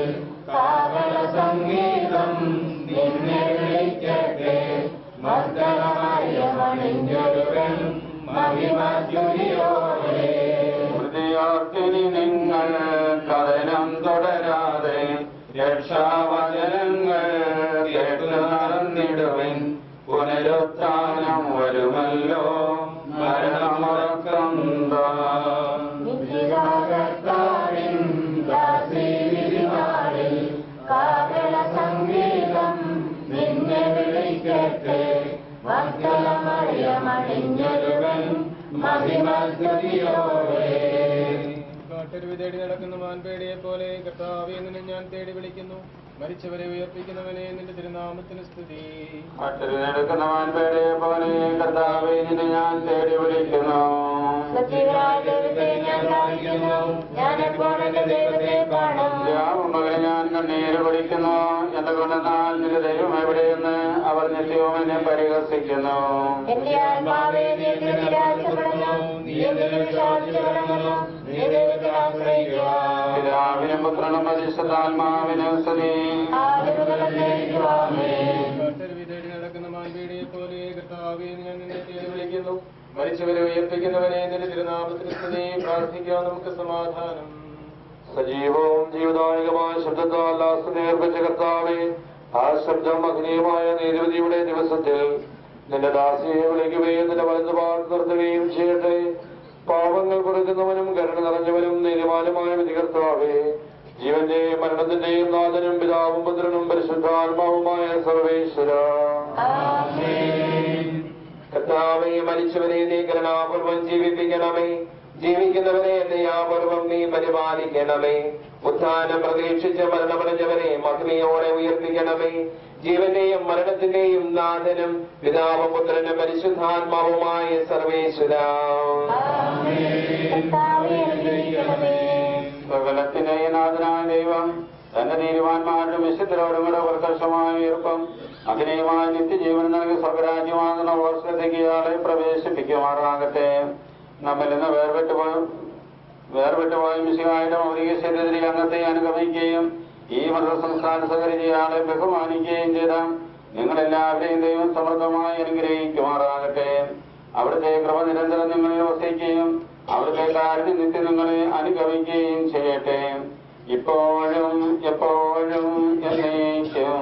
കാഹള സംഗീതം നിന്നെ വിളിക്കട്ടെ. മദ്ദലമറിയമണിഞ്ഞൊരുവൻ മഹിമസ്തുതിയോടെ. ഹൃദയാർത്തിനി നിങ്ങൾ കഥനം തുടരാതെ രക്ഷാവചനങ്ങൾ കേട്ടു നടന്നിടുവിൻ. പുനരുത്ഥാനം വരുമല്ലോ, മരണമുറക്കന്താ. കർത്താവിൻ ദാസീവിധിനാളിൽ കാഹള സംഗീതം നിന്നെ വിളിക്കട്ടെ. മദ്ദലമറിയമണിഞ്ഞൊരുവൻ മഹിമസ്തുതിയോടെ. കാട്ടരുവി തേടി നടക്കുന്ന മാൻപേടിയെ പോലെ കർത്താവേ, നിന്നെ ഞാൻ തേടി വിളിക്കുന്നു. മരിച്ചവരെ ഉയർപ്പിക്കുന്നവനെ നിന്റെ തിരുനാമത്തിന് സ്തുതി. മറ്റൊരു നടക്കുന്ന മാൻപേടിയെ പോലെ കർത്താവേ, നിന്നെ ഞാൻ തേടി വിളിക്കുന്നു. സത്യവായ ദൈവത്തെ ഞാൻ കാണിക്കുന്നു. ഞാൻ എപ്പോൾ എന്റെ ദൈവത്തെ കാണും. രാവുമകളെ ഞാൻ കണ്ണീര് കുടിക്കുന്നു. എന്തുകൊണ്ടെന്നാൽ നിന്റെ ദൈവം എവിടെയെന്ന് അവർ നിത്യവും എന്നെ പരിഹസിക്കുന്നു. എന്റെ ആത്മാവേ, നീ എന്നെ നിരാശപ്പെടുന്നു. നീ എന്നെ വിശ്വാസിച്ച് വണങ്ങുന്നു. നീ ദൈവത്തിൽ ആശ്രയിക്കുക. പിതാവിനും പുത്രനും പരിശുദ്ധാത്മാവിനും സ്തുതി. കാട്ടരുവി തേടി നടക്കുന്ന മാൻപേടിയെ പോലെ കർത്താവേ, ഞാൻ നിന്നെ തേടി വിളിക്കുന്നു. മരിച്ചവരെ ഉയർപ്പിക്കുന്നവനെ നിന്റെ തിരുനാമത്തിന് സ്തുതി. പ്രാർത്ഥിക്കാം, നമുക്ക് സമാധാനം. സജീവവും ജീവദായകമായ ശബ്ദത്താൽ നേർപ്പിച്ച കർത്താവേ, ആ ശബ്ദം അഗ്നിയുമായ നീതിപതിയുടെ ദിവസത്തിൽ നിന്റെ ദാസിയെ വിളിക്കുകയും നിന്റെ വലതുഭാഗത്ത് നിർത്തുകയും ചെയ്യട്ടെ. പാപങ്ങൾ കൊടുക്കുന്നവനും കരുണ നിറഞ്ഞവനും നീതിമാനുമായ വിധികർത്താവേ, ജീവന്റെയും മരണത്തിന്റെയും നാഥനും പിതാവും പുത്രനും പരിശുദ്ധാത്മാവുമായ സർവേശ്വരാ. കർത്താവേ, മരിച്ചവരെ നീ കരുണാപൂർവം ജീവിപ്പിക്കണമേ. ജീവിക്കുന്നവരെ ദയാപൂർവം നീ പരിപാലിക്കണമേ. ഉത്ഥാനം പ്രതീക്ഷിച്ച് മരണമടഞ്ഞവരെ മഹിമയോടെ ഉയർപ്പിക്കണമേ. ജീവന്റെയും മരണത്തിന്റെയും നാഥനും പിതാവും പുത്രനും പരിശുദ്ധാത്മാവുമായ സർവേശ്വരാ. സകലത്തിനെ നാഥനായ ദൈവം തന്റെ നീതിമാന്മാരുടെ വിശുദ്ധരോടും കൂടെ പ്രത്യക്ഷമായ ഉയർപ്പം അഗ്നിയുമായ നിത്യജീവൻ നൽകി സ്വർഗരാജ്യമാകുന്ന ഓർശ്രദ്ധയ്ക്ക് ഇയാളെ പ്രവേശിപ്പിക്കുമാറാകട്ടെ. നമ്മിൽ നിന്ന് വേർപെട്ടുപോയ മിശിഹായുടെ മൗലിക ശരീരത്തിലെ അംഗത്തെ അനുഗമിക്കുകയും ഈ മതസംസ്കാര സഹകരിച്ച് ഇയാളെ ബഹുമാനിക്കുകയും ചെയ്ത നിങ്ങളെല്ലാവരെയും ദൈവം സമൃദ്ധമായി അനുഗ്രഹിക്കുമാറാകട്ടെ. അവിടുത്തെ കൃപ നിരന്തരം നിങ്ങളിൽ വസിക്കുകയും അവിടുത്തെ കാരുണ്യം നിത്യം നിങ്ങളെ അനുഗമിക്കുകയും ചെയ്യട്ടെ, ഇപ്പോഴും എപ്പോഴും എന്നേക്കും.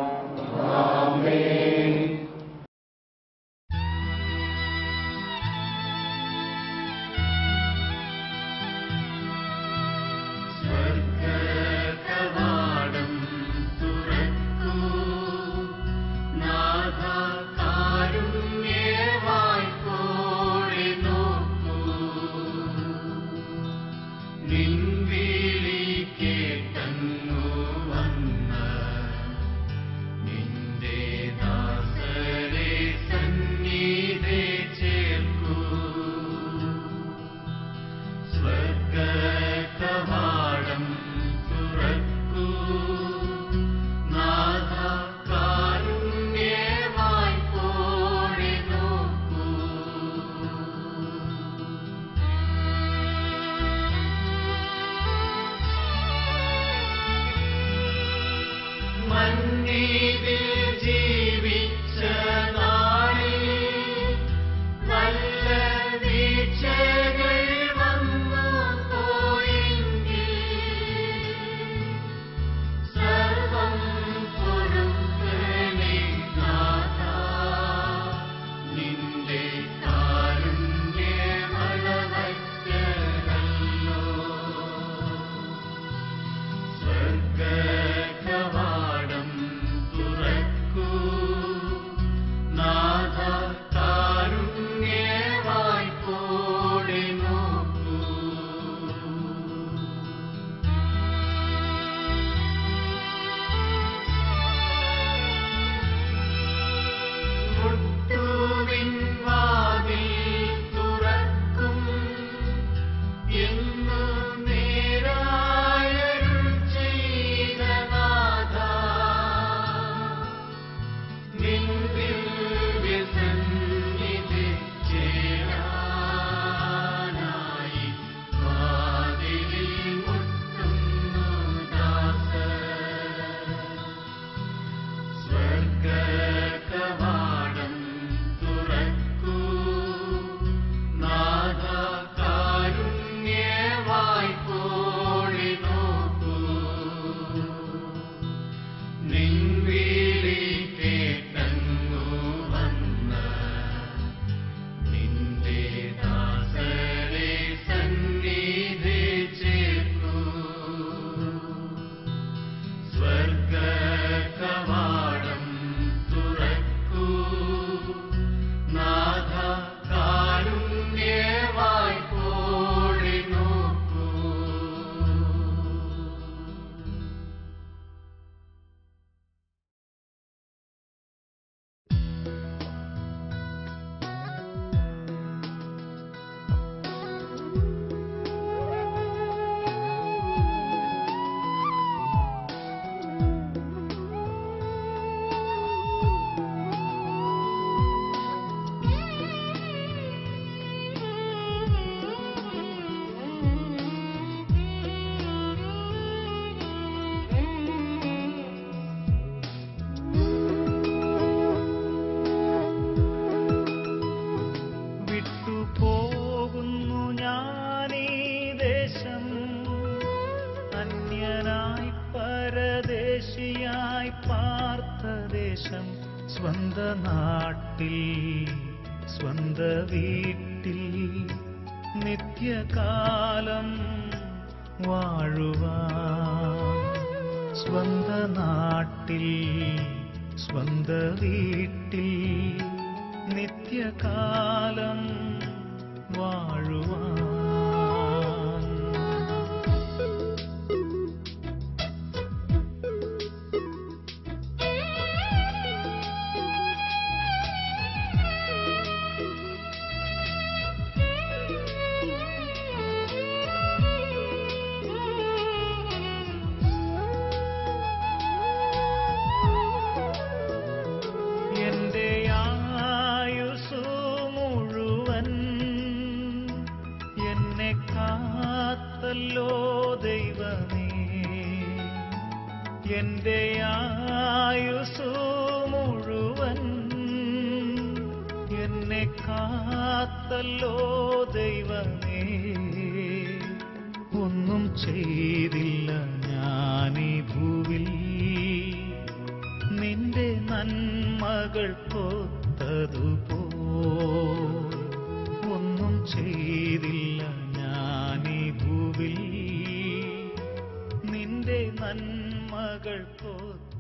സ്വന്ത നാട്ടിൽ സ്വന്ത വീട്ടിൽ നിത്യകാലം വാഴുവാൻ, സ്വന്ത നാട്ടിൽ സ്വന്ത വീട്ടിൽ നിത്യകാലം വാഴുവാൻ. ആയുസ്സു മുഴുവൻ എന്നെ കാത്തല്ലോ ദൈവമേ. ഒന്നും ചെയ്തില്ല ഞാനീ ഭൂവിൽ നിന്റെ നന്മകൾ കൊത്തതുപോ. ഒന്നും ചെയ്തില്ല ഞാനീ ഭൂവിൽ നിന്റെ നന്മകൾ കൊത്ത